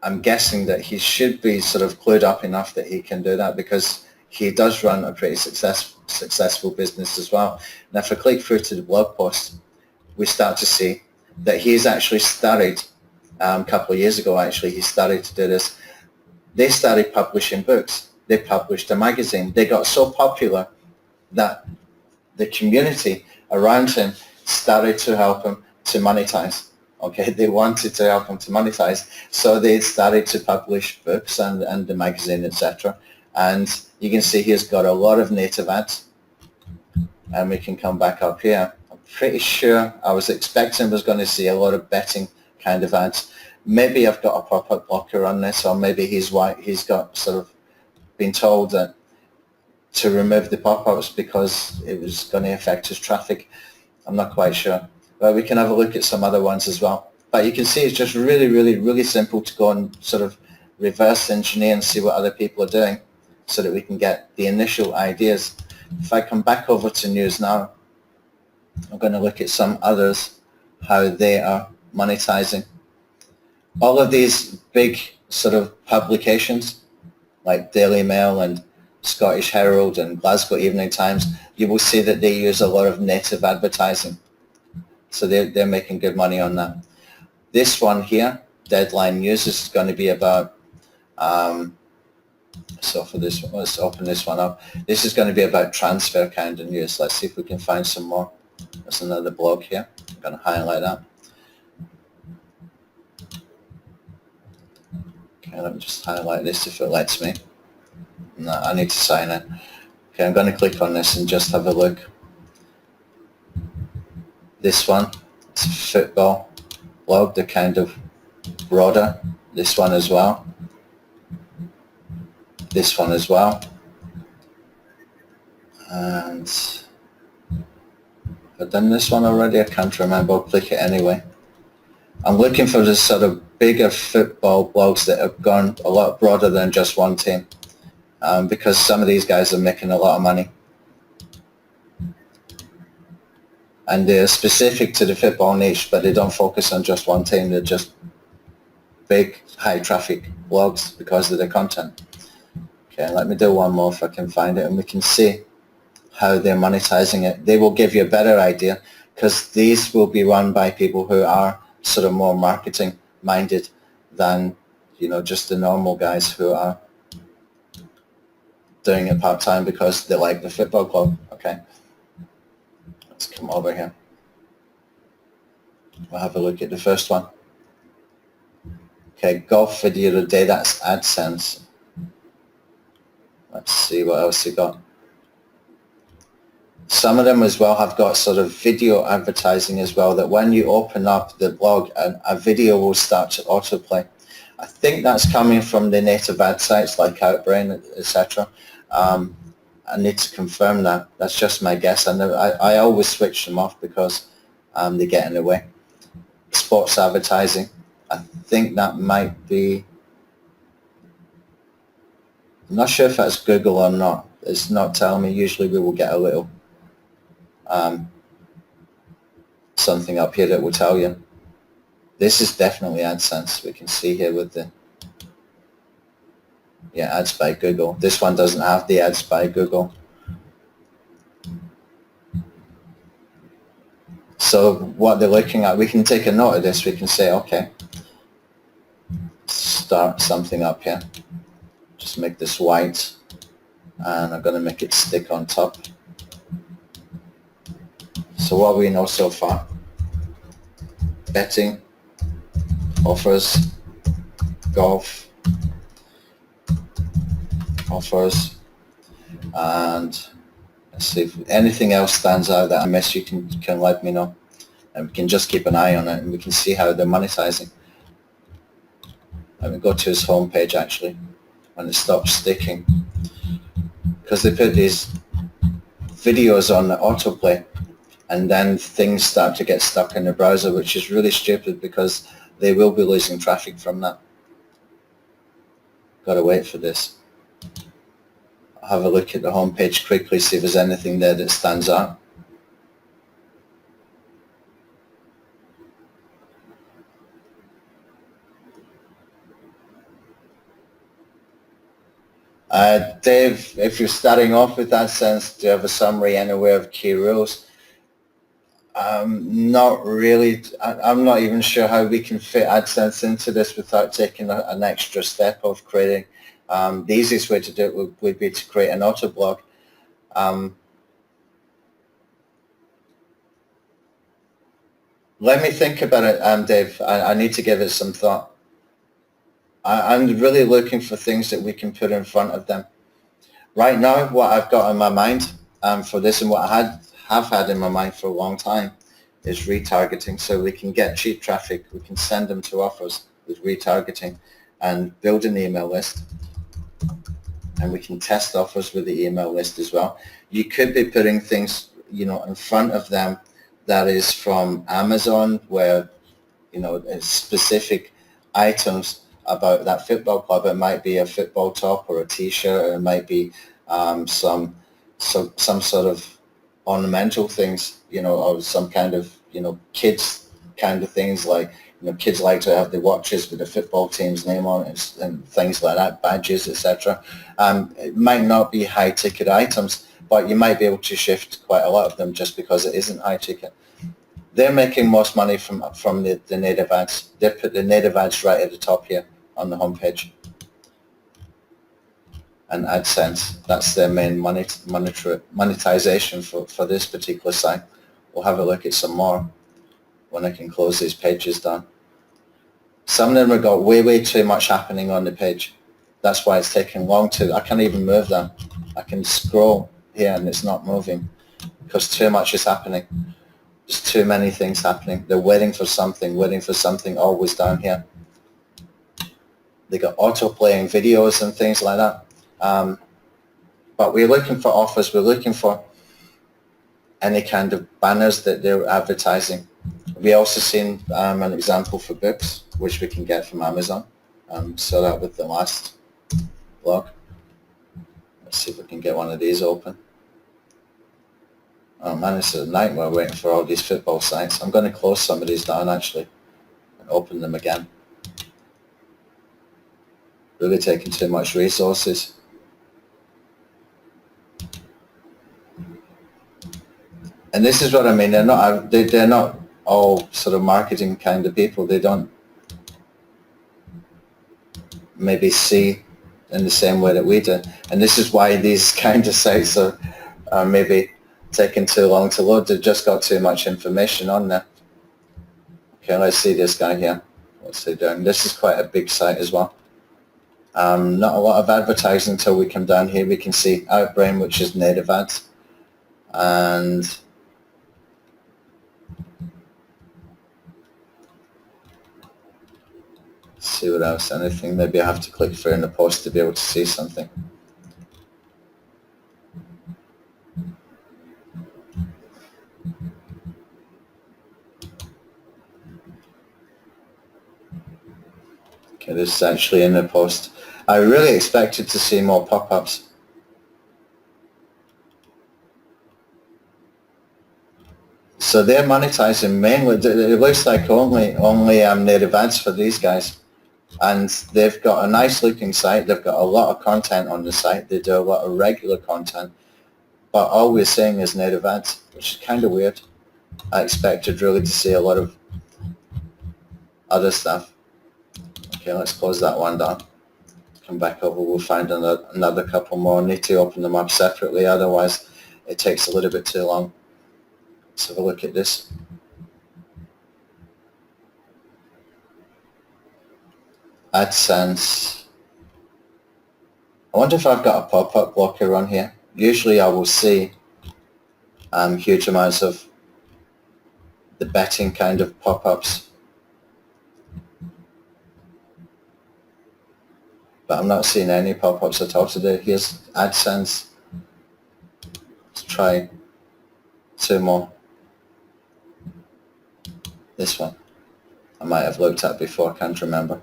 I'm guessing that he should be sort of clued up enough that he can do that, because he does run a pretty successful business as well. Now, if I click through to the blog post, we start to see that he's actually started, a couple of years ago actually, he started to do this. They started publishing books. They published a magazine. They got so popular that the community around him started to help him to monetize. Okay, they wanted to help him to monetize, so they started to publish books and the magazine, etc. And you can see he's got a lot of native ads. And we can come back up here. I'm pretty sure I was expecting was going to see a lot of betting kind of ads. Maybe I've got a pop-up blocker on this, or maybe he's got sort of been told that to remove the pop-ups because it was going to affect his traffic. I'm not quite sure. But we can have a look at some other ones as well. But you can see it's just really, really, really simple to go and sort of reverse engineer and see what other people are doing so that we can get the initial ideas. If I come back over to news now, I'm going to look at some others, how they are monetizing. All of these big sort of publications like Daily Mail and Scottish Herald and Glasgow Evening Times, you will see that they use a lot of native advertising. So they're making good money on that. This one here, Deadline News, is going to be about, so for this one, let's open this one up. This is going to be about transfer kind of news. Let's see if we can find some more. There's another blog here. I'm going to highlight that. Okay, let me just highlight this if it lets me. No, I need to sign in. Okay, I'm going to click on this and just have a look. This one, it's a football blog. They're kind of broader. This one as well. This one as well. And I've done this one already. I can't remember. I'll click it anyway. I'm looking for the sort of bigger football blogs that have gone a lot broader than just one team, because some of these guys are making a lot of money. And they're specific to the football niche, but they don't focus on just one team. They're just big, high traffic blogs because of their content. Okay, let me do one more if I can find it, and we can see how they're monetizing it. They will give you a better idea, because these will be run by people who are sort of more marketing minded than, you know, just the normal guys who are doing it part-time because they like the football club. Okay. Let's come over here. We'll have a look at the first one. Okay, golf video of the day, that's AdSense. Let's see what else you got. Some of them as well have got sort of video advertising as well, that when you open up the blog, a video will start to autoplay. I think that's coming from the native ad sites like Outbrain, etc. I need to confirm that. That's just my guess. I always switch them off because they get in the way. Sports advertising, I think that might be, I'm not sure if that's Google or not. It's not telling me. Usually we will get a little something up here that will tell you. This is definitely AdSense. We can see here with the, yeah, ads by Google. This one doesn't have the ads by Google. So what they're looking at, we can take a note of this. We can say, okay, start something up here. Just make this white, and I'm going to make it stick on top. So what we know so far: betting, offers, golf, offers, and let's see if anything else stands out that I missed. You can let me know, and we can just keep an eye on it, and we can see how they're monetizing. Let me go to his homepage actually, when it stops sticking, because they put these videos on the autoplay, and then things start to get stuck in the browser, which is really stupid because they will be losing traffic from that. Got to wait for this. I'll have a look at the homepage quickly, see if there's anything there that stands out. Dave, if you're starting off with AdSense, do you have a summary anywhere of key rules? Not really. I'm not even sure how we can fit AdSense into this without taking an extra step of creating. The easiest way to do it would be to create an auto blog. Let me think about it, Dave. I need to give it some thought. I'm really looking for things that we can put in front of them. Right now, what I've got in my mind for this, and what I have had in my mind for a long time, is retargeting. So we can get cheap traffic, we can send them to offers with retargeting and build an email list, and we can test offers with the email list as well. You could be putting things, in front of them that is from Amazon, where, it's specific items about that football club. It might be a football top or a t-shirt, or it might be some sort of ornamental things, or some kind of, kids kind of things, like, kids like to have the watches with the football team's name on it and things like that, badges, etc. It might not be high ticket items, but you might be able to shift quite a lot of them just because it isn't high ticket. They're making most money from the native ads. They put the native ads right at the top here on the homepage. And AdSense, that's their main monetization for this particular site. We'll have a look at some more when I can close these pages down. Some of them have got way too much happening on the page. That's why it's taking long to, I can't even move them. I can scroll here and it's not moving because too much is happening. There's too many things happening. They're waiting for something, always down here. They got auto-playing videos and things like that. But we're looking for offers. We're looking for any kind of banners that they're advertising. We also seen an example for books, which we can get from Amazon. So that with the last blog. Let's see if we can get one of these open. Oh man, it's a nightmare waiting for all these football sites. I'm going to close some of these down actually and open them again. Really taking too much resources. And this is what I mean. They're not all sort of marketing kind of people. They don't maybe see in the same way that we do. And this is why these kind of sites are maybe taking too long to load. They've just got too much information on there. Okay, let's see this guy here. What's he doing? This is quite a big site as well. Not a lot of advertising until we come down here. We can see Outbrain, which is native ads. and see what else, anything. Maybe I have to click through in the post to be able to see something. Okay, this is actually in the post. I really expected to see more pop-ups. So they're monetizing mainly, it looks like only native ads for these guys. And they've got a nice looking site. They've got a lot of content on the site. They do a lot of regular content. But all we're seeing is native ads, which is kind of weird. I expected really to see a lot of other stuff. Okay, let's close that one down. Come back over, we'll find another couple more. Need to open them up separately, otherwise it takes a little bit too long. Let's have a look at this. AdSense. I wonder if I've got a pop-up blocker on here. Usually I will see huge amounts of the betting kind of pop-ups. But I'm not seeing any pop-ups at all today. Here's AdSense. Let's try two more. This one I might have looked at before, I can't remember.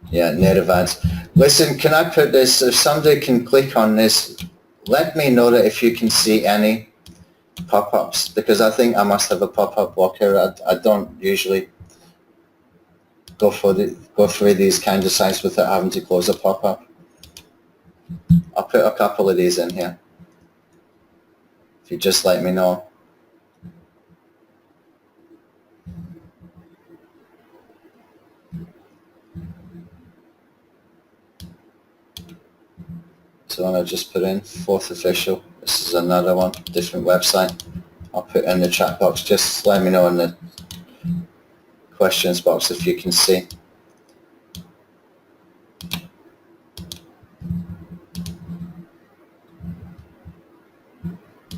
Yeah, native ads. Listen, can I put this, if somebody can click on this, let me know that if you can see any pop-ups, because I think I must have a pop-up blocker. I don't usually go through these kind of sites without having to close a pop-up. I'll put a couple of these in here. If you just let me know. So when I just put in 4th official, this is another one, different website. I'll put in the chat box. Just let me know in the questions box if you can see.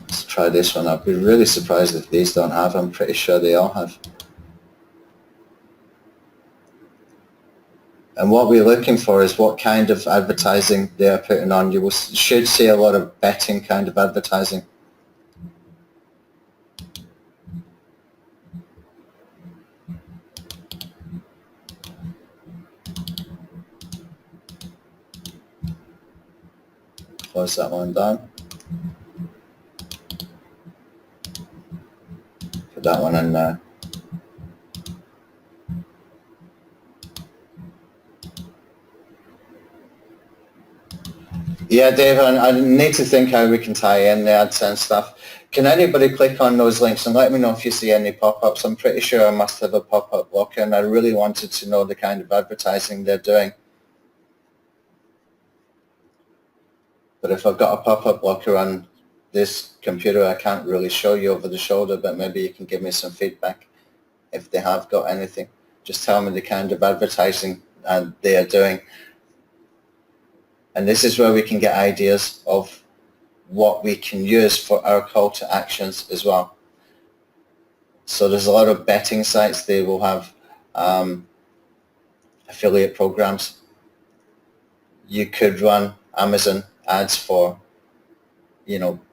Let's try this one. I'd be really surprised if these don't have. I'm pretty sure they all have. And what we're looking for is what kind of advertising they're putting on. You should see a lot of betting kind of advertising. Close that one down. Put that one in there. Yeah, Dave, I need to think how we can tie in the AdSense stuff. Can anybody click on those links and let me know if you see any pop-ups? I'm pretty sure I must have a pop-up blocker, and I really wanted to know the kind of advertising they're doing. But if I've got a pop-up blocker on this computer, I can't really show you over the shoulder, but maybe you can give me some feedback if they have got anything. Just tell me the kind of advertising they are doing. And this is where we can get ideas of what we can use for our call to actions as well. So there's a lot of betting sites. They will have affiliate programs. You could run Amazon ads for,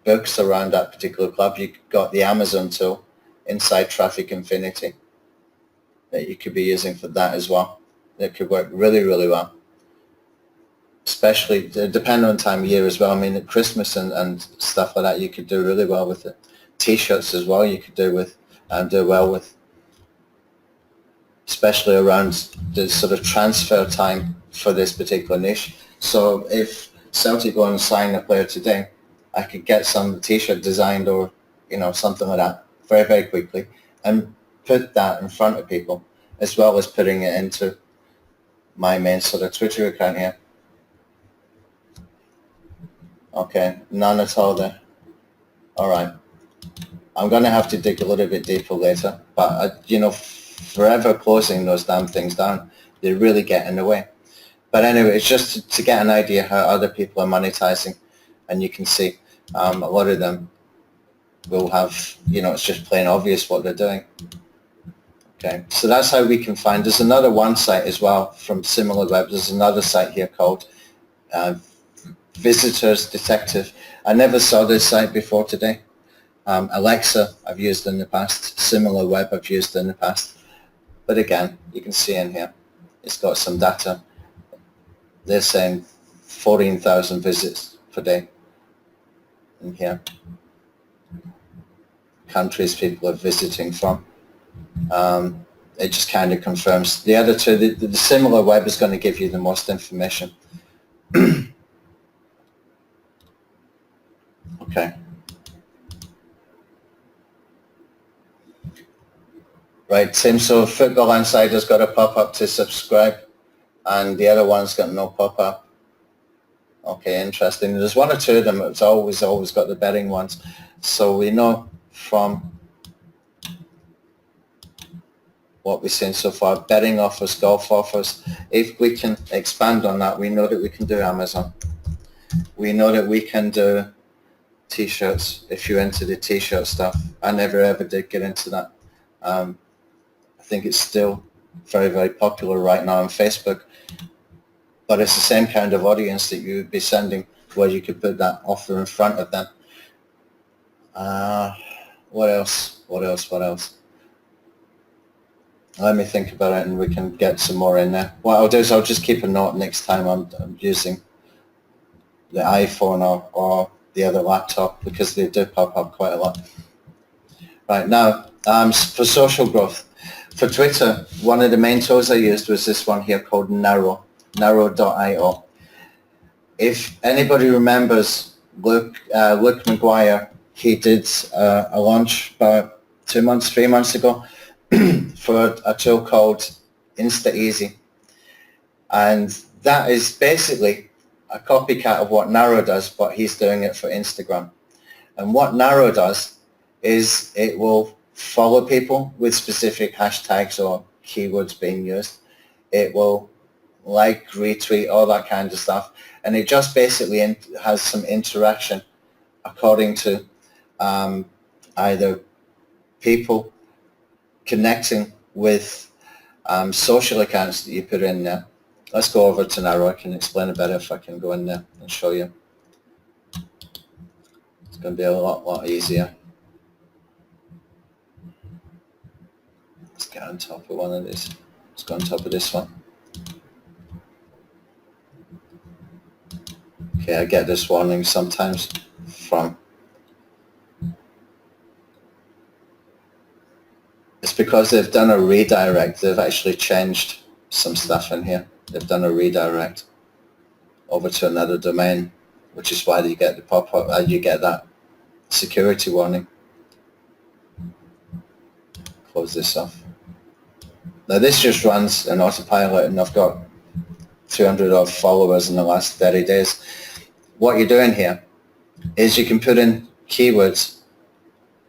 books around that particular club. You've got the Amazon tool inside Traffic Infinity that you could be using for that as well. It could work really, really well. Especially depending on time of year as well. I mean, at Christmas and stuff like that, you could do really well with it. T-shirts as well, you could do well with, especially around the sort of transfer time for this particular niche. So if Celtic go and sign a player today, I could get some T-shirt designed or something like that very, very quickly and put that in front of people, as well as putting it into my main sort of Twitter account here. Okay, none at all there. All right. I'm going to have to dig a little bit deeper later, but you know, forever closing those damn things down, they really get in the way. But anyway, it's just to get an idea how other people are monetizing, and you can see a lot of them will have, you know, it's just plain obvious what they're doing. Okay, so that's how we can find. There's another one site as well from SimilarWeb. There's another site here called Visitors Detective. I never saw this site before today. Alexa I've used in the past. SimilarWeb I've used in the past. But again, you can see in here, it's got some data. They're saying 14,000 visits per day in here. Countries people are visiting from. It just kind of confirms. The other two, the SimilarWeb is going to give you the most information. Okay. Right, Tim, so Football Insider's got a pop-up to subscribe, and the other one's got no pop-up. Okay, interesting. There's one or two of them that's always got the betting ones. So we know from what we've seen so far, betting offers, golf offers. If we can expand on that, we know that we can do Amazon. We know that we can do T-shirts, if you're into the T-shirt stuff. I never ever did get into that. I think it's still very, very popular right now on Facebook. But it's the same kind of audience that you would be sending where you could put that offer in front of them. What else? Let me think about it and we can get some more in there. What I'll do is I'll just keep a note next time I'm using the iPhone or the other laptop, because they do pop up quite a lot. Right, now, for social growth. For Twitter, one of the main tools I used was this one here called narrow.io. If anybody remembers Luke McGuire, he did a launch about 3 months ago for a tool called InstaEasy. And that is basically a copycat of what Narrow does, but he's doing it for Instagram. And what Narrow does is it will follow people with specific hashtags or keywords being used. It will like, retweet, all that kind of stuff. And it just basically has some interaction according to either people connecting with social accounts that you put in there. Let's go over to Narrow. I can explain it better if I can go in there and show you. It's going to be a lot easier. Let's get on top of one of these. Let's go on top of this one. Okay, I get this warning sometimes from... It's because they've done a redirect. They've actually changed some stuff in here. They've done a redirect over to another domain, which is why you get the pop-up, you get that security warning. Close this off. Now this just runs an autopilot, and I've got 200 odd followers in the last 30 days. What you're doing here is you can put in keywords,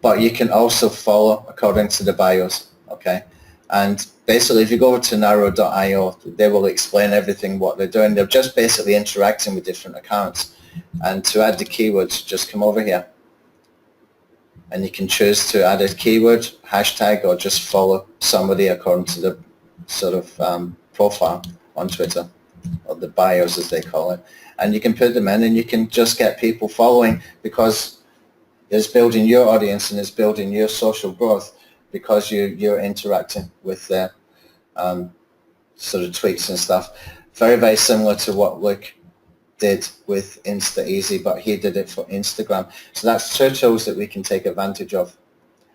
but you can also follow according to the bios, okay? And basically, if you go over to narrow.io, they will explain everything what they're doing. They're just basically interacting with different accounts. And to add the keywords, just come over here. And you can choose to add a keyword, hashtag, or just follow somebody according to the sort of profile on Twitter, or the bios as they call it. And you can put them in and you can just get people following, because it's building your audience and it's building your social growth, because you're interacting with their sort of tweets and stuff. Very, very similar to what Luke did with InstaEasy, but he did it for Instagram. So that's two tools that we can take advantage of,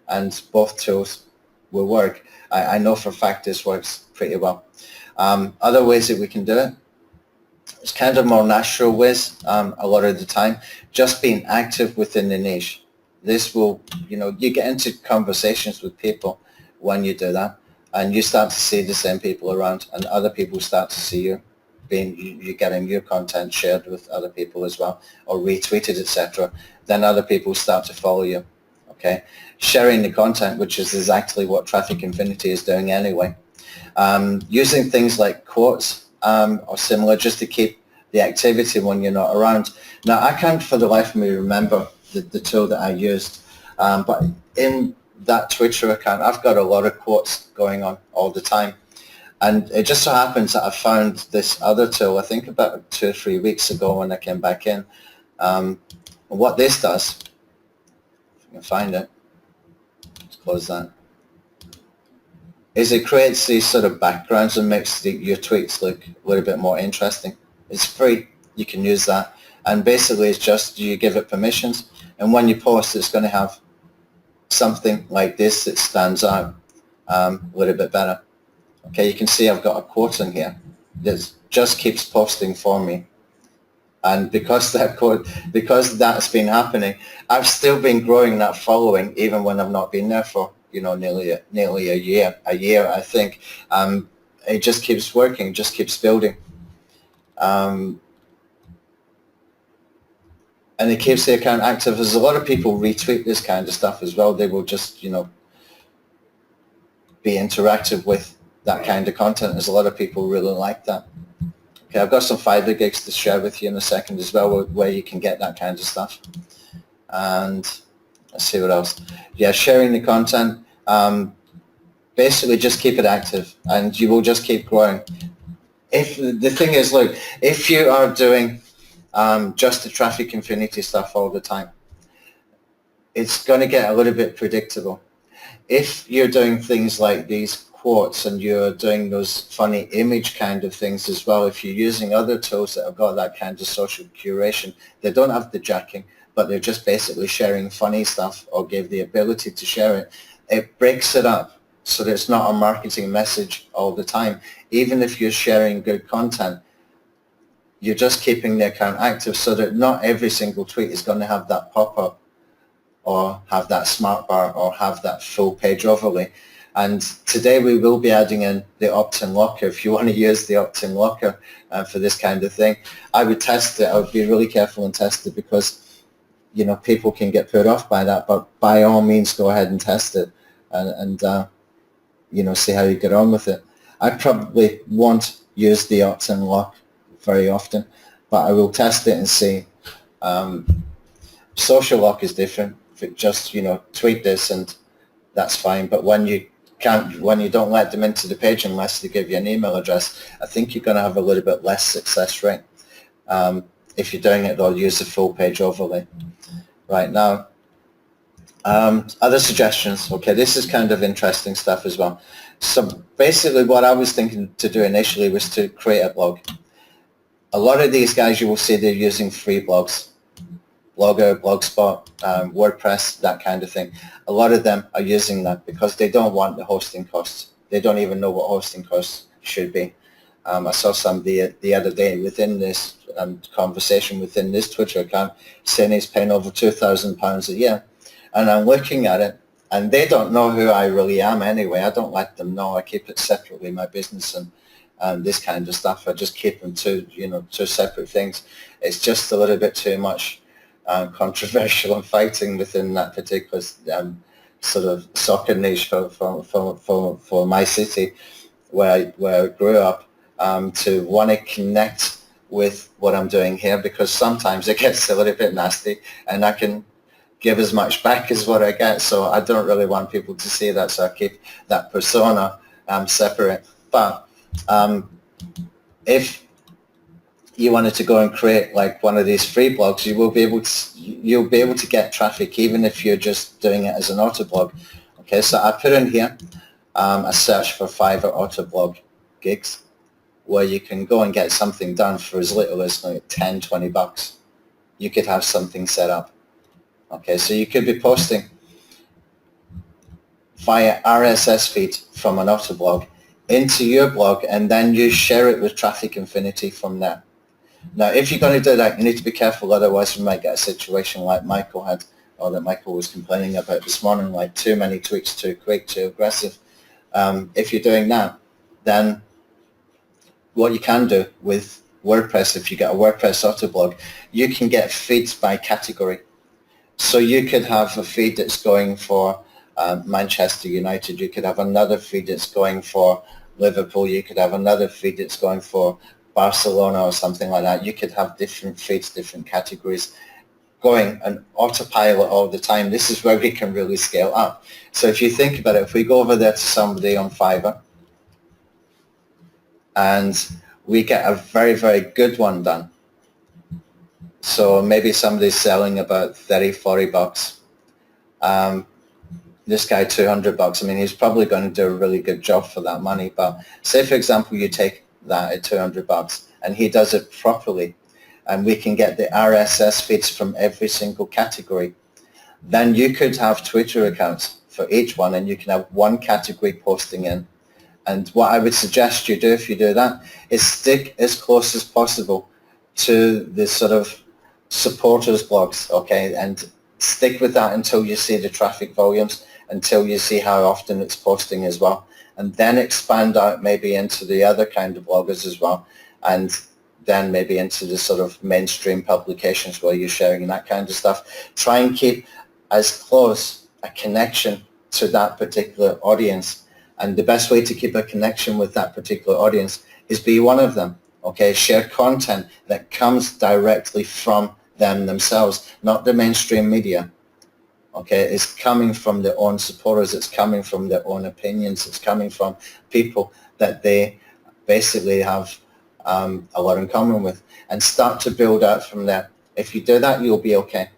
and both tools will work. I know for a fact this works pretty well. Other ways that we can do it, it's kind of more natural ways a lot of the time, just being active within the niche. This will, you get into conversations with people when you do that, and you start to see the same people around, and other people start to see you. You're getting your content shared with other people as well, or retweeted, etc. Then other people start to follow you. okay? Sharing the content, which is exactly what Traffic Infinity is doing anyway. Using things like quotes or similar just to keep the activity when you're not around. Now, I can't for the life of me remember the tool that I used, but in that Twitter account, I've got a lot of quotes going on all the time. And it just so happens that I found this other tool, I think about 2 or 3 weeks ago when I came back in. What this does, if I can find it, let's close that, is it creates these sort of backgrounds and makes your tweets look a little bit more interesting. It's free. You can use that. And basically it's just you give it permissions. And when you post, it's going to have something like this that stands out a little bit better. Okay, you can see I've got a quote in here that just keeps posting for me. And because that's been happening, I've still been growing that following even when I've not been there for, nearly a year, I think. It just keeps working, just keeps building. And it keeps the account active. There's a lot of people retweet this kind of stuff as well. They will just, be interactive with that kind of content. There's a lot of people really like that. Okay, I've got some Fiverr gigs to share with you in a second as well, where you can get that kind of stuff. And let's see what else. Yeah, sharing the content. Basically, just keep it active, and you will just keep growing. If the thing is, look, if you are doing just the Traffic Infinity stuff all the time, it's going to get a little bit predictable. If you're doing things like these quotes and you're doing those funny image kind of things as well, if you're using other tools that have got that kind of social curation, they don't have the jacking, but they're just basically sharing funny stuff or give the ability to share it, it breaks it up so that it's not a marketing message all the time. Even if you're sharing good content, you're just keeping the account active so that not every single tweet is going to have that pop-up or have that smart bar or have that full page overlay. And today we will be adding in the opt-in locker. If you want to use the opt-in locker for this kind of thing, I would test it. I would be really careful and test it because, people can get put off by that. But by all means, go ahead and test it and see how you get on with it. I probably won't use the opt-in lock very often, but I will test it and see. Social lock is different. If it just, tweet this and that's fine. But when you don't let them into the page unless they give you an email address, I think you're going to have a little bit less success rate. If you're doing it, they'll use the full page overlay. Right now, other suggestions. Okay, this is kind of interesting stuff as well. So basically what I was thinking to do initially was to create a blog. A lot of these guys, you will see they're using free blogs. Blogger, Blogspot, WordPress, that kind of thing. A lot of them are using that because they don't want the hosting costs. They don't even know what hosting costs should be. I saw somebody the other day within this conversation within this Twitter account saying he's paying over £2,000 a year. And I'm looking at it, and they don't know who I really am anyway. I don't let them know. I keep it separately, my business and this kind of stuff. I just keep them two separate things. It's just a little bit too much controversial and fighting within that particular sort of soccer niche for my city where I grew up, to want to connect with what I'm doing here, because sometimes it gets a little bit nasty and I can give as much back as what I get. So I don't really want people to see that, so I keep that persona separate. But if you wanted to go and create like one of these free blogs, you'll be able to get traffic even if you're just doing it as an auto blog. Okay, so I put in here a search for Fiverr auto blog gigs, where you can go and get something done for as little as like 10, 20 bucks. You could have something set up. Okay, so you could be posting via RSS feed from an auto blog into your blog, and then you share it with Traffic Infinity from there. Now, if you're going to do that, you need to be careful, otherwise you might get a situation like Michael had, or that Michael was complaining about this morning, like too many tweets, too quick, too aggressive. If you're doing that, then what you can do with WordPress, if you get a WordPress auto blog, you can get feeds by category. So you could have a feed that's going for Manchester United. You could have another feed that's going for Liverpool. You could have another feed that's going for Barcelona or something like that. You could have different feeds, different categories going on autopilot all the time. This is where we can really scale up. So if you think about it, if we go over there to somebody on Fiverr and we get a very, very good one done. So maybe somebody's selling about 30, 40 bucks. This guy $200. I mean, he's probably going to do a really good job for that money. But say, for example, you take that at $200 and he does it properly, and we can get the RSS feeds from every single category. Then you could have Twitter accounts for each one, and you can have one category posting in. And what I would suggest you do if you do that is stick as close as possible to the sort of supporters blogs, okay, and stick with that until you see the traffic volumes, until you see how often it's posting as well, and then expand out maybe into the other kind of bloggers as well, and then maybe into the sort of mainstream publications where you're sharing that kind of stuff. Try and keep as close a connection to that particular audience, and the best way to keep a connection with that particular audience is be one of them, okay? Share content that comes directly from them themselves, not the mainstream media. Okay, it's coming from their own supporters, it's coming from their own opinions, it's coming from people that they basically have a lot in common with, and start to build out from there. If you do that, you'll be okay.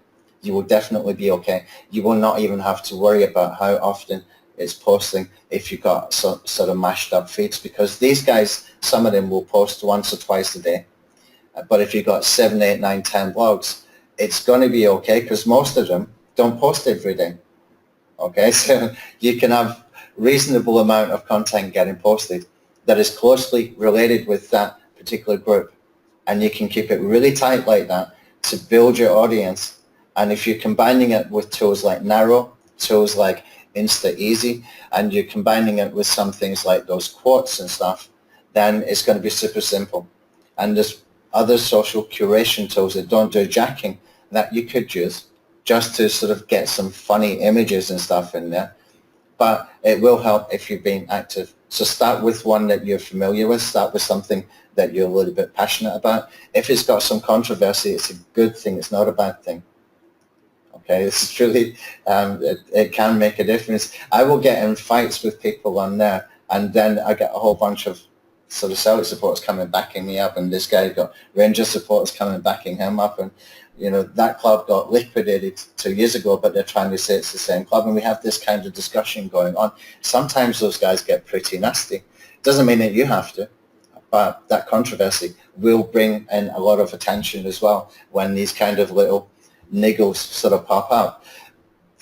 You will definitely be okay. You will not even have to worry about how often it's posting if you've got sort of mashed up feeds, because these guys, some of them will post once or twice a day. But if you've got 7, 8, 9, 10 blogs, it's going to be okay, because most of them don't post every day. Okay, so you can have reasonable amount of content getting posted that is closely related with that particular group, and you can keep it really tight like that to build your audience. And if you're combining it with tools like Narrow, tools like Insta Easy, and you're combining it with some things like those quotes and stuff, then it's going to be super simple. And there's other social curation tools that don't do jacking that you could use just to sort of get some funny images and stuff in there. But it will help if you've been active. So start with one that you're familiar with. Start with something that you're a little bit passionate about. If it's got some controversy, it's a good thing. It's not a bad thing. Okay, this is truly, it can make a difference. I will get in fights with people on there, and then I get a whole bunch of sort of Celtic supporters coming backing me up, and this guy got Rangers supporters coming backing him up, and you know, that club got liquidated 2 years ago, but they're trying to say it's the same club, and we have this kind of discussion going on. Sometimes those guys get pretty nasty. Doesn't mean that you have to, but that controversy will bring in a lot of attention as well when these kind of little niggles sort of pop up.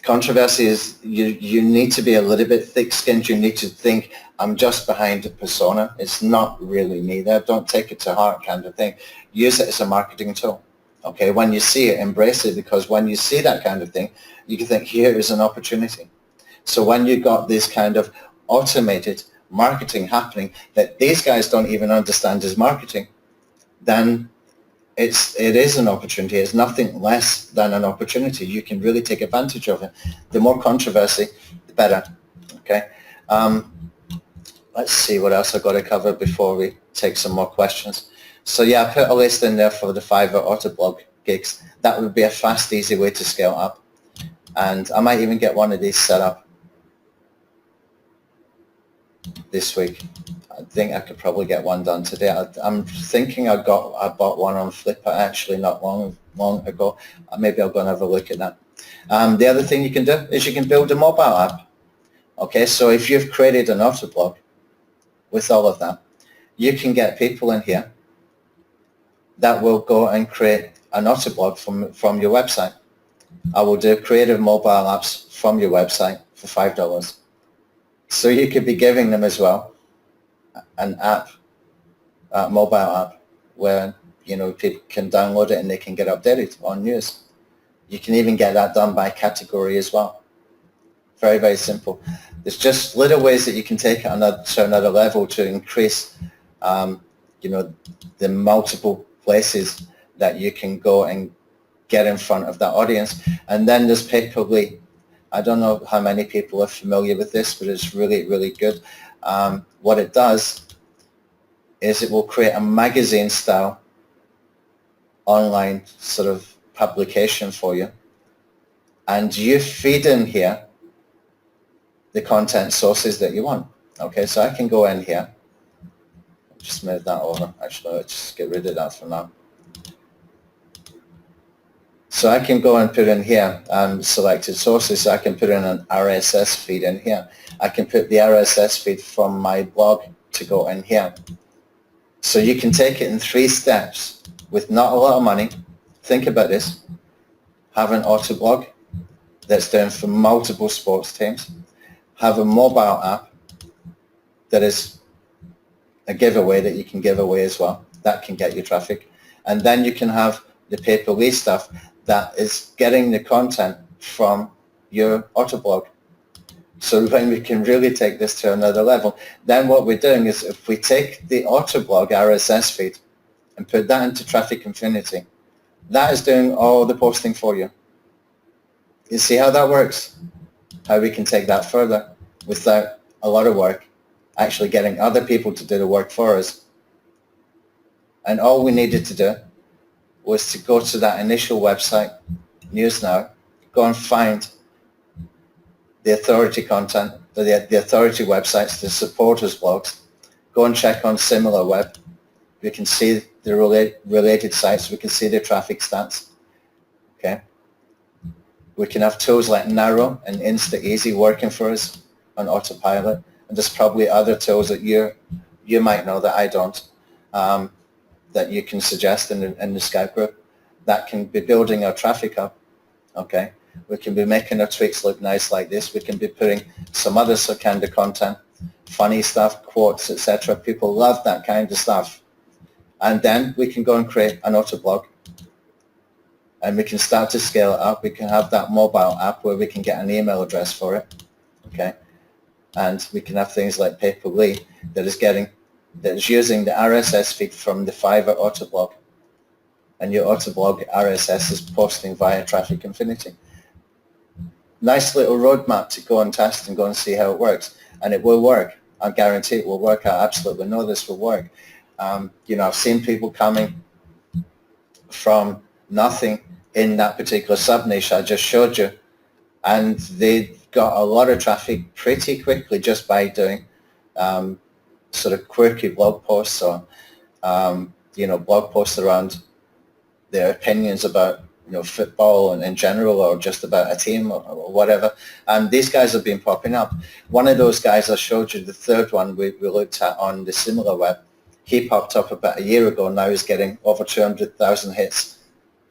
Controversy is, you need to be a little bit thick-skinned. You need to think, I'm just behind a persona. It's not really me there. Don't take it to heart kind of thing. Use it as a marketing tool. Okay, when you see it, embrace it, because when you see that kind of thing, you can think, here is an opportunity. So when you got this kind of automated marketing happening that these guys don't even understand as marketing, then it is an opportunity. It's nothing less than an opportunity. You can really take advantage of it. The more controversy, the better. Okay. Let's see what else I've got to cover before we take some more questions. So yeah, I put a list in there for the Fiverr Autoblog gigs. That would be a fast, easy way to scale up. And I might even get one of these set up this week. I think I could probably get one done today. I'm thinking I bought one on Flipper actually not long ago. Maybe I'll go and have a look at that. The other thing you can do is you can build a mobile app. Okay, so if you've created an Autoblog with all of that, you can get people in here that will go and create an Autoblog from your website. I will do creative mobile apps from your website for $5. So you could be giving them as well an app, a mobile app, where you know people can download it and they can get updated on news. You can even get that done by category as well. Very, very simple. There's just little ways that you can take it to another level to increase, you know, the multiple places that you can go and get in front of that audience. And then there's pay-per-click. I don't know how many people are familiar with this, but it's really, really good. What it does is it will create a magazine style online sort of publication for you. And you feed in here the content sources that you want. Okay, so I can go in here. Just move that over. Actually, let's just get rid of that for now. So I can go and put in here selected sources. So I can put in an RSS feed in here. I can put the RSS feed from my blog to go in here. So you can take it in 3 steps with not a lot of money. Think about this. Have an auto blog that's done for multiple sports teams. Have a mobile app that is a giveaway that you can give away as well. That can get you traffic. And then you can have the pay-per-click stuff that is getting the content from your auto blog. So when we can really take this to another level, then what we're doing is if we take the auto blog RSS feed and put that into Traffic Infinity, that is doing all the posting for you. You see how that works? How we can take that further without a lot of work, actually getting other people to do the work for us. And all we needed to do was to go to that initial website, News Now, go and find the authority content, the authority websites, the supporters blogs, go and check on SimilarWeb. We can see the related sites, we can see the traffic stats, okay? We can have tools like Narrow and Insta-Easy working for us on autopilot, and there's probably other tools that you might know that I don't, that you can suggest in the Skype group that can be building our traffic up, okay? We can be making our tweets look nice like this. We can be putting some other kind of content, funny stuff, quotes, etc. People love that kind of stuff. And then we can go and create an auto blog, and we can start to scale it up. We can have that mobile app where we can get an email address for it, okay? And we can have things like pay-per-click that is using the RSS feed from the Fiverr auto blog, and your auto blog RSS is posting via Traffic Infinity. Nice little roadmap to go and test and go and see how it works, and it will work. I guarantee it will work. I absolutely know this will work. I've seen people coming from nothing in that particular sub-niche I just showed you, and they got a lot of traffic pretty quickly just by doing sort of quirky blog posts or, blog posts around their opinions about, football and in general, or just about a team or whatever. And these guys have been popping up. One of those guys I showed you, the third one we looked at on the SimilarWeb, he popped up about a year ago. Now he's getting over 200,000 hits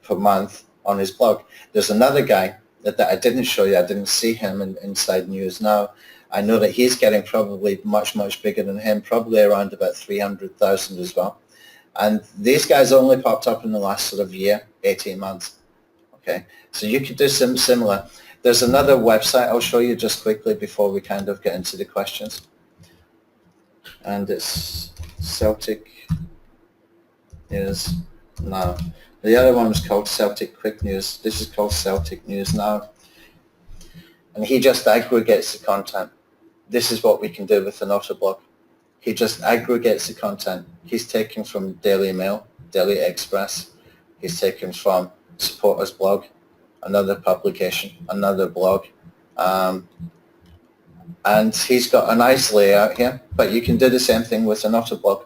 per month on his blog. There's another guy that I didn't show you. I didn't see him inside News Now. I know that he's getting probably much, much bigger than him, probably around about 300,000 as well. And these guys only popped up in the last sort of year, 18 months. Okay, so you could do some similar. There's another website I'll show you just quickly before we kind of get into the questions. And it's Celtic News Now. The other one was called Celtic Quick News. This is called Celtic News Now. And he just aggregates the content. This is what we can do with an auto blog. He just aggregates the content. He's taken from Daily Mail, Daily Express. He's taken from Supporters Blog, another publication, another blog. And he's got a nice layout here, but you can do the same thing with an auto blog.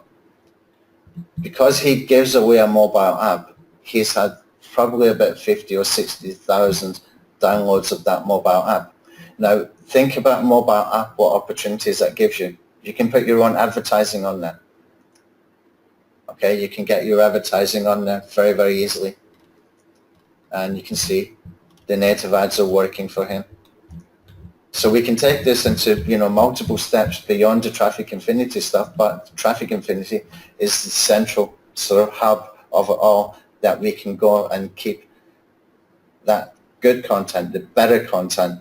Because he gives away a mobile app, he's had probably about 50 or 60,000 downloads of that mobile app. Now, think about a mobile app, what opportunities that gives you. You can put your own advertising on there. Okay, you can get your advertising on there very, very easily. And you can see the native ads are working for him. So we can take this into, multiple steps beyond the Traffic Infinity stuff, but Traffic Infinity is the central sort of hub of it all, that we can go and keep that good content, the better content,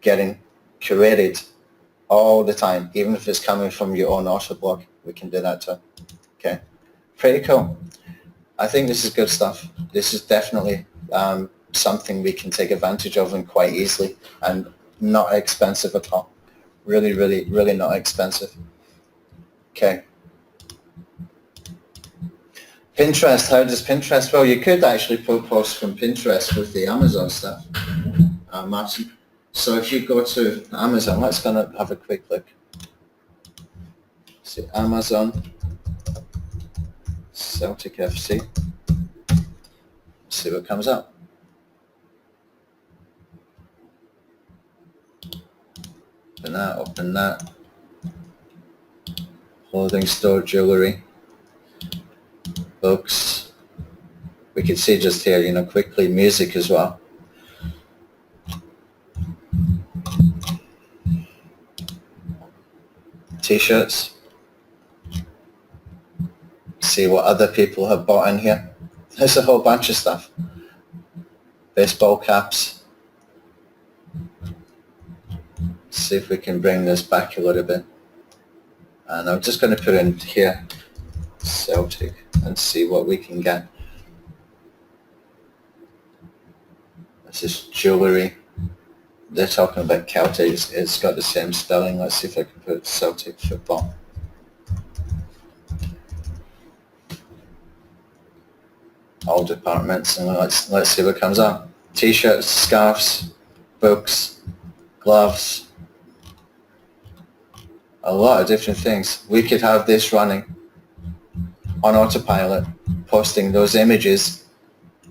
getting curated all the time, even if it's coming from your own auto blog. We can do that too. Okay, pretty cool. I think this is good stuff. This is definitely something we can take advantage of and quite easily, and not expensive at all. Really, really, really not expensive. Okay. Pinterest, how does Pinterest? Well, you could actually post from Pinterest with the Amazon stuff, Martin. So if you go to Amazon, let's gonna have a quick look. See, Amazon, Celtic FC. See what comes up. Open that. Clothing store, jewelry, books. We can see just here, quickly music as well. T-shirts. See what other people have bought in here. There's a whole bunch of stuff. Baseball caps. See if we can bring this back a little bit. And I'm just going to put in here Celtic and see what we can get. This is jewelry. They're talking about Celtic. It's got the same spelling. Let's see if I can put Celtic football. All departments, and let's see what comes up. T-shirts, scarves, books, gloves, a lot of different things. We could have this running on autopilot, posting those images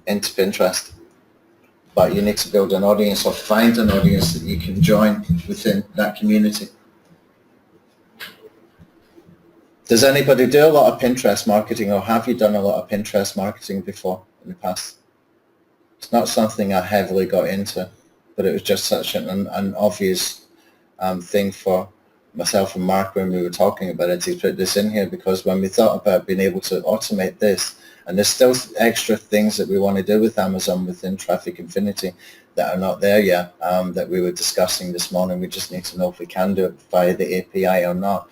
into Pinterest. But you need to build an audience or find an audience that you can join within that community. Does anybody do a lot of Pinterest marketing, or have you done a lot of Pinterest marketing before in the past? It's not something I heavily got into, but it was just such an obvious thing for myself and Mark when we were talking about it to put this in here, because when we thought about being able to automate this, and there's still extra things that we want to do with Amazon within Traffic Infinity that are not there yet, that we were discussing this morning. We just need to know if we can do it via the API or not.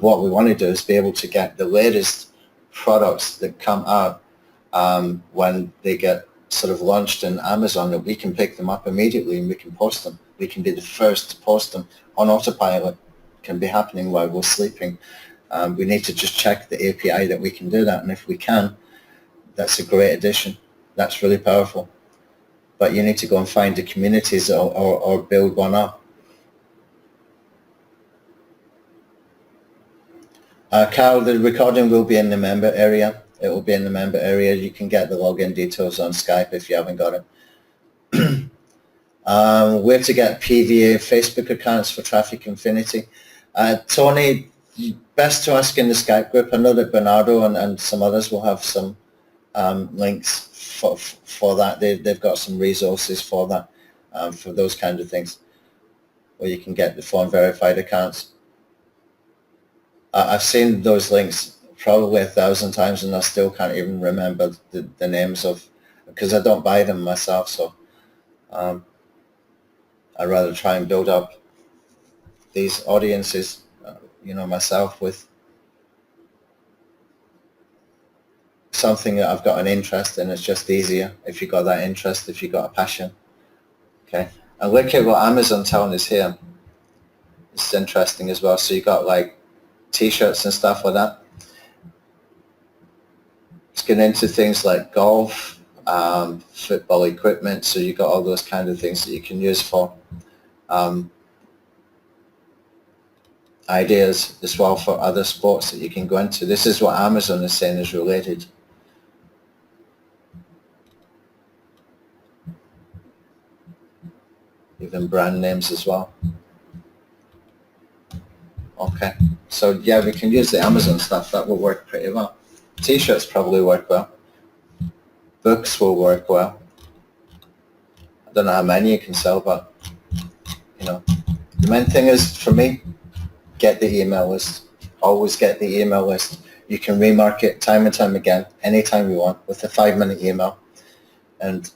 What we want to do is be able to get the latest products that come out when they get sort of launched in Amazon, that we can pick them up immediately and we can post them. We can be the first to post them on autopilot. It can be happening while we're sleeping. We need to just check the API that we can do that, and if we can, that's a great addition. That's really powerful. But you need to go and find the communities or build one up. Carl, the recording will be in the member area. It will be in the member area. You can get the login details on Skype if you haven't got it. Where to get PVA Facebook accounts for Traffic Infinity. Tony, best to ask in the Skype group. I know that Bernardo and some others will have some links for that. They've got some resources for that, for those kind of things, where you can get the phone verified accounts. I've seen those links probably 1,000 times, and I still can't even remember the names of, because I don't buy them myself. So I'd rather try and build up these audiences, myself, with something that I've got an interest in. It's just easier if you've got that interest, if you've got a passion. Okay, and look at what Amazon telling us here. It's interesting as well. So you got like T-shirts and stuff like that. It's getting into things like golf, football equipment. So you got all those kind of things that you can use for ideas as well for other sports that you can go into. This is what Amazon is saying is related. Even brand names as well. Okay, so yeah, we can use the Amazon stuff. That will work pretty well. T-shirts probably work well. Books will work well. I don't know how many you can sell, but the main thing is, for me, get the email list. Always get the email list. You can remarket time and time again, anytime you want, with a 5-minute email, and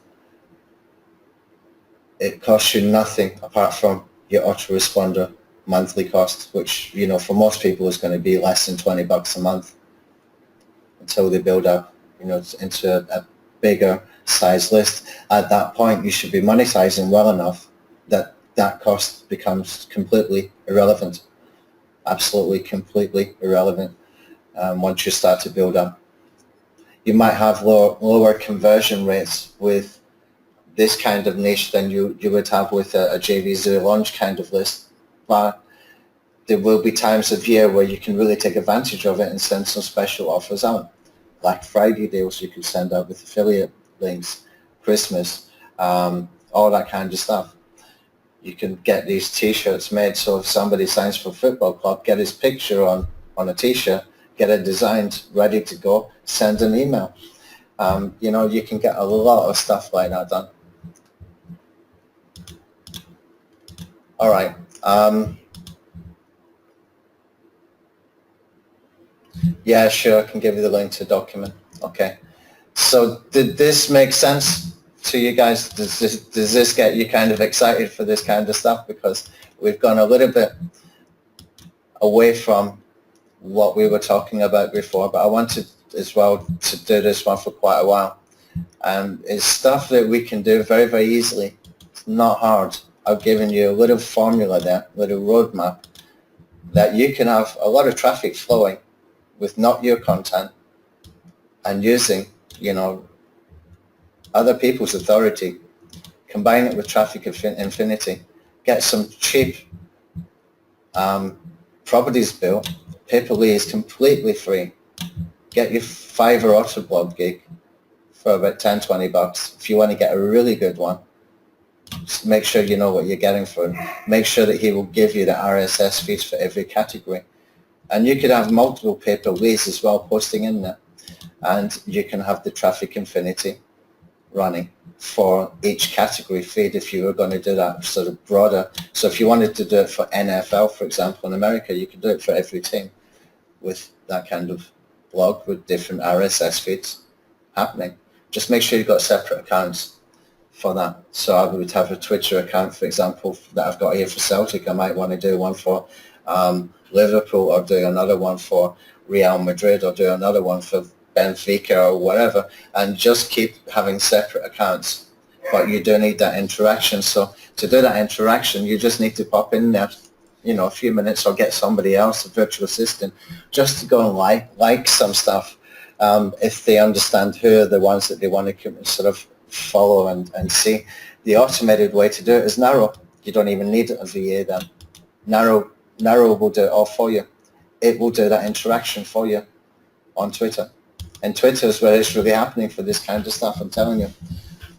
it costs you nothing apart from your autoresponder monthly cost, which for most people is going to be less than $20 a month until they build up into a bigger size list. At that point, you should be monetizing well enough that that cost becomes completely irrelevant, absolutely completely irrelevant once you start to build up. You might have lower conversion rates with this kind of niche than you would have with a JV0 launch kind of list, but there will be times of year where you can really take advantage of it and send some special offers out. Black Friday deals you can send out with affiliate links, Christmas, all that kind of stuff. You can get these t-shirts made, so if somebody signs for a football club, get his picture on a t-shirt, get it designed, ready to go, send an email. You know, you can get a lot of stuff like that done. All right. Yeah, sure, I can give you the link to the document. Okay. So did this make sense to you guys? Does this get you kind of excited for this kind of stuff? Because we've gone a little bit away from what we were talking about before, but I wanted as well to do this one for quite a while. And it's stuff that we can do very, very easily. It's not hard. I've given you a little formula there, a little roadmap, that you can have a lot of traffic flowing with not your content and using, you know, other people's authority, combine it with traffic infinity, get some cheap properties built. Pay-per-lead is completely free. Get your Fiverr Autoblog gig for about 10, 20 bucks. If you want to get a really good one, just make sure you know what you're getting for it. Make sure that he will give you the RSS feeds for every category. And you could have multiple pay-per-leads as well posting in there. And you can have the traffic infinity running for each category feed if you were going to do that sort of broader. So if you wanted to do it for NFL, for example, in America, you could do it for every team with that kind of blog with different RSS feeds happening. Just make sure you've got separate accounts for that. So I would have a Twitter account, for example, that I've got here for Celtic. I might want to do one for Liverpool, or do another one for Real Madrid, or do another one for Benfica or whatever, and just keep having separate accounts. But you do need that interaction. So to do that interaction, you just need to pop in there, you know, a few minutes, or get somebody else, a virtual assistant, just to go and like some stuff. If they understand who are the ones that they want to sort of follow and see. The automated way to do it is Narrow. You don't even need a VA then. Narrow will do it all for you. It will do that interaction for you on Twitter. And Twitter is where it's really happening for this kind of stuff, I'm telling you.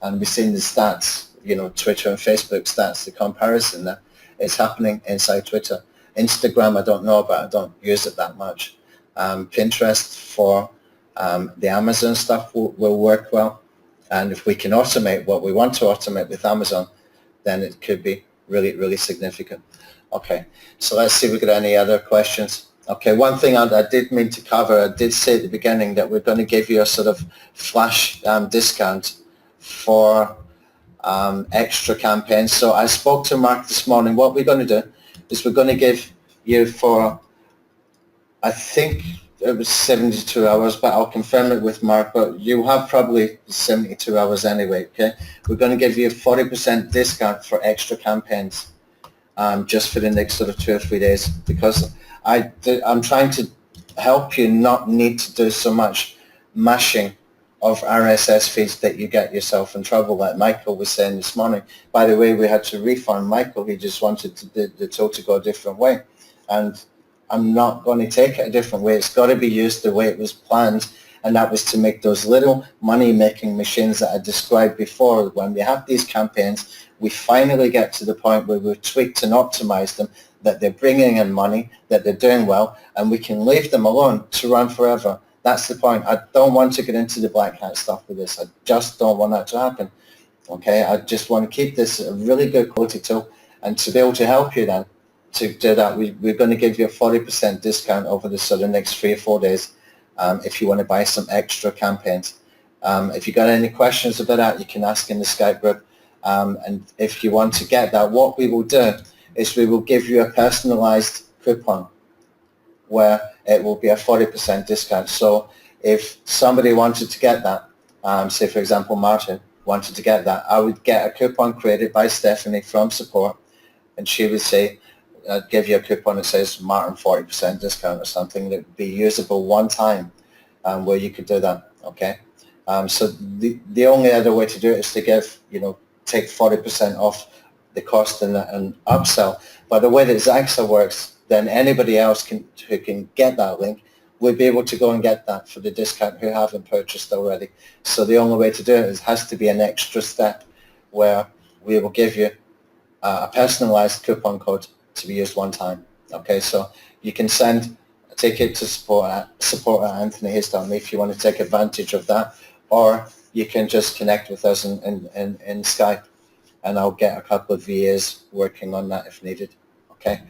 And we've seen the stats, you know, Twitter and Facebook stats, the comparison there. It's happening inside Twitter. Instagram, I don't know about. I don't use it that much. Pinterest for the Amazon stuff will work well. And if we can automate what we want to automate with Amazon, then it could be really, really significant. Okay, so let's see if we got any other questions. Okay, one thing I did mean to cover, I did say at the beginning that we're going to give you a sort of flash discount for extra campaigns. So I spoke to Mark this morning. What we're going to do is we're going to give you for, I think it was 72 hours, but I'll confirm it with Mark, but you have probably 72 hours anyway, okay? We're going to give you a 40% discount for extra campaigns just for the next sort of 2 or 3 days, because I'm trying to help you not need to do so much mashing of RSS feeds that you get yourself in trouble, like Michael was saying this morning. By the way, we had to refund Michael. He just wanted the tool to go a different way. And I'm not going to take it a different way. It's got to be used the way it was planned, and that was to make those little money-making machines that I described before. When we have these campaigns, we finally get to the point where we've tweaked and optimized them, that they're bringing in money, that they're doing well, and we can leave them alone to run forever. That's the point. I don't want to get into the black hat stuff with this. I just don't want that to happen. Okay, I just want to keep this a really good quality tool, and to be able to help you then to do that, we're going to give you a 40% discount over the sort of next 3 or 4 days if you want to buy some extra campaigns. If you got any questions about that, you can ask in the Skype group. And if you want to get that, what we will do is we will give you a personalized coupon where it will be a 40% discount. So if somebody wanted to get that, say for example Martin wanted to get that, I would get a coupon created by Stephanie from support, and she would say, I'd give you a coupon that says Martin 40% discount or something that would be usable one time, where you could do that, okay? So the only other way to do it is to give, take 40% off the cost and upsell. But the way that Zaxa works, then anybody else who can get that link would be able to go and get that for the discount who haven't purchased already. So the only way to do it has to be an extra step where we will give you a personalized coupon code to be used one time. Okay, so you can take it to support at anthonyhayes.me if you want to take advantage of that, or you can just connect with us in Skype, and I'll get a couple of VAs working on that if needed. Okay,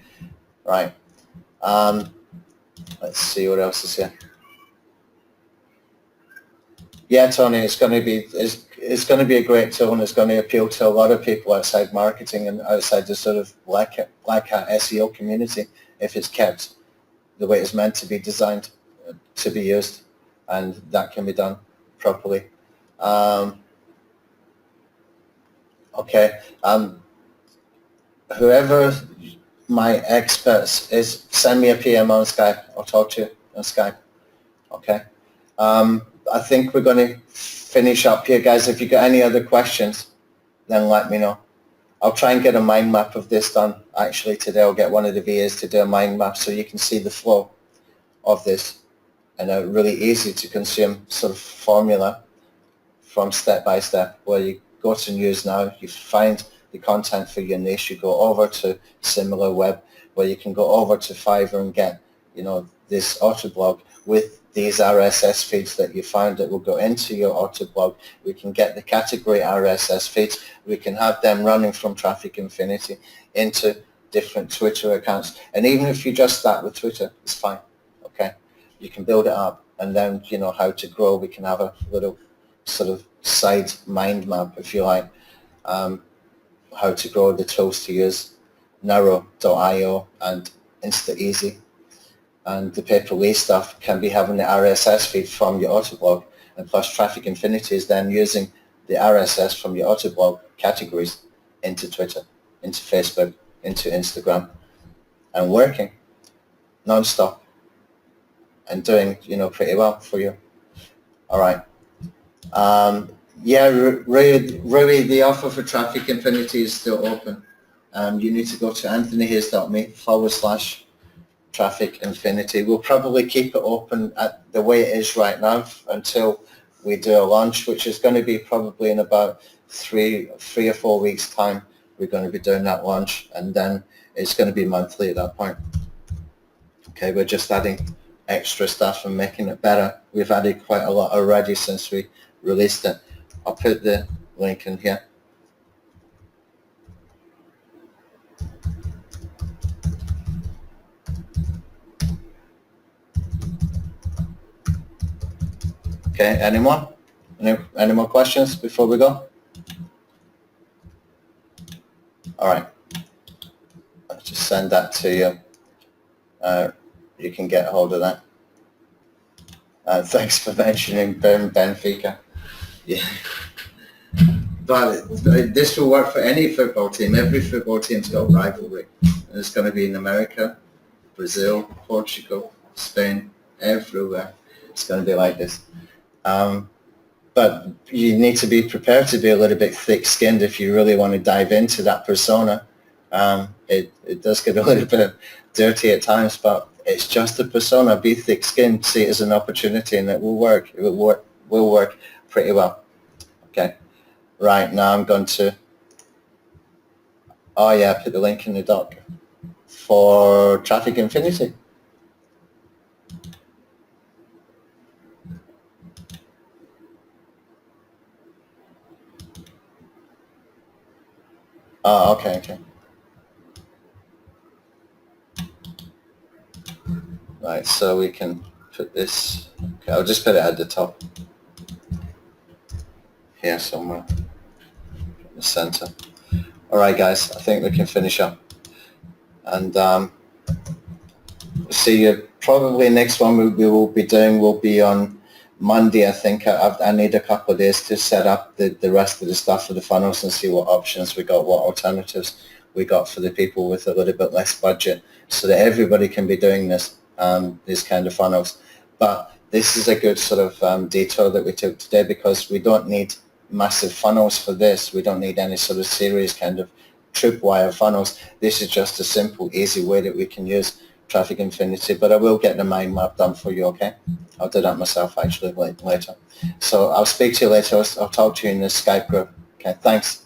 right. Let's see what else is here. Yeah, Tony, it's going to be a great tool, and it's going to appeal to a lot of people outside marketing and outside the sort of black hat SEO community if it's kept the way it's meant to be designed to be used, and that can be done properly. Okay, whoever my experts is, send me a PM on Skype. I'll talk to you on Skype. Okay. I think we're going to finish up here, guys. If you got any other questions, then let me know. I'll try and get a mind map of this done. Actually, today I'll get one of the VAs to do a mind map so you can see the flow of this and a really easy to consume sort of formula from step by step, where you go to news now, you find the content for your niche, you go over to similar web, where you can go over to Fiverr and get, this auto blog with these RSS feeds that you found that will go into your auto blog. We can get the category RSS feeds. We can have them running from Traffic Infinity into different Twitter accounts. And even if you just start with Twitter, it's fine, okay? You can build it up, and then, how to grow. We can have a little sort of side mind map, if you like, how to grow, the tools to use, Narrow.io and InstaEasy. And the pay-per-lead stuff can be having the RSS feed from your autoblog, and plus Traffic Infinity is then using the RSS from your autoblog categories into Twitter, into Facebook, into Instagram, and working non-stop and doing, pretty well for you. All right. Yeah, really, the offer for Traffic Infinity is still open. You need to go to anthonyhayes.me/Traffic Infinity. We'll probably keep it open at the way it is right now until we do a launch, which is going to be probably in about three or 4 weeks' time. We're going to be doing that launch, and then it's going to be monthly at that point. Okay, we're just adding extra stuff and making it better. We've added quite a lot already since we released it. I'll put the link in here. Okay, any more? Any more questions before we go? All right. I'll just send that to you. You can get a hold of that. Thanks for mentioning Benfica. Yeah. But this will work for any football team. Every football team's got a rivalry. And it's going to be in America, Brazil, Portugal, Spain, everywhere. It's going to be like this. But you need to be prepared to be a little bit thick-skinned if you really want to dive into that persona. It does get a little bit dirty at times, but it's just a persona. Be thick-skinned, see it as an opportunity, and it will work. It will work pretty well. Okay. Right, now I'm going to, put the link in the doc for Traffic Infinity. Oh, okay. Right, so we can put this, okay, I'll just put it at the top here somewhere in the center. All right, guys, I think we can finish up. And see you probably next one we will be doing will be on Monday, I think I need a couple of days to set up the rest of the stuff for the funnels and see what options we got, what alternatives we got for the people with a little bit less budget, so that everybody can be doing this, these kind of funnels. But this is a good sort of detour that we took today, because we don't need massive funnels for this. We don't need any sort of serious kind of tripwire funnels. This is just a simple, easy way that we can use Traffic Infinity. But I will get the mind map done for you, okay? I'll do that myself actually later. So I'll speak to you later. I'll talk to you in the Skype group. Okay, thanks.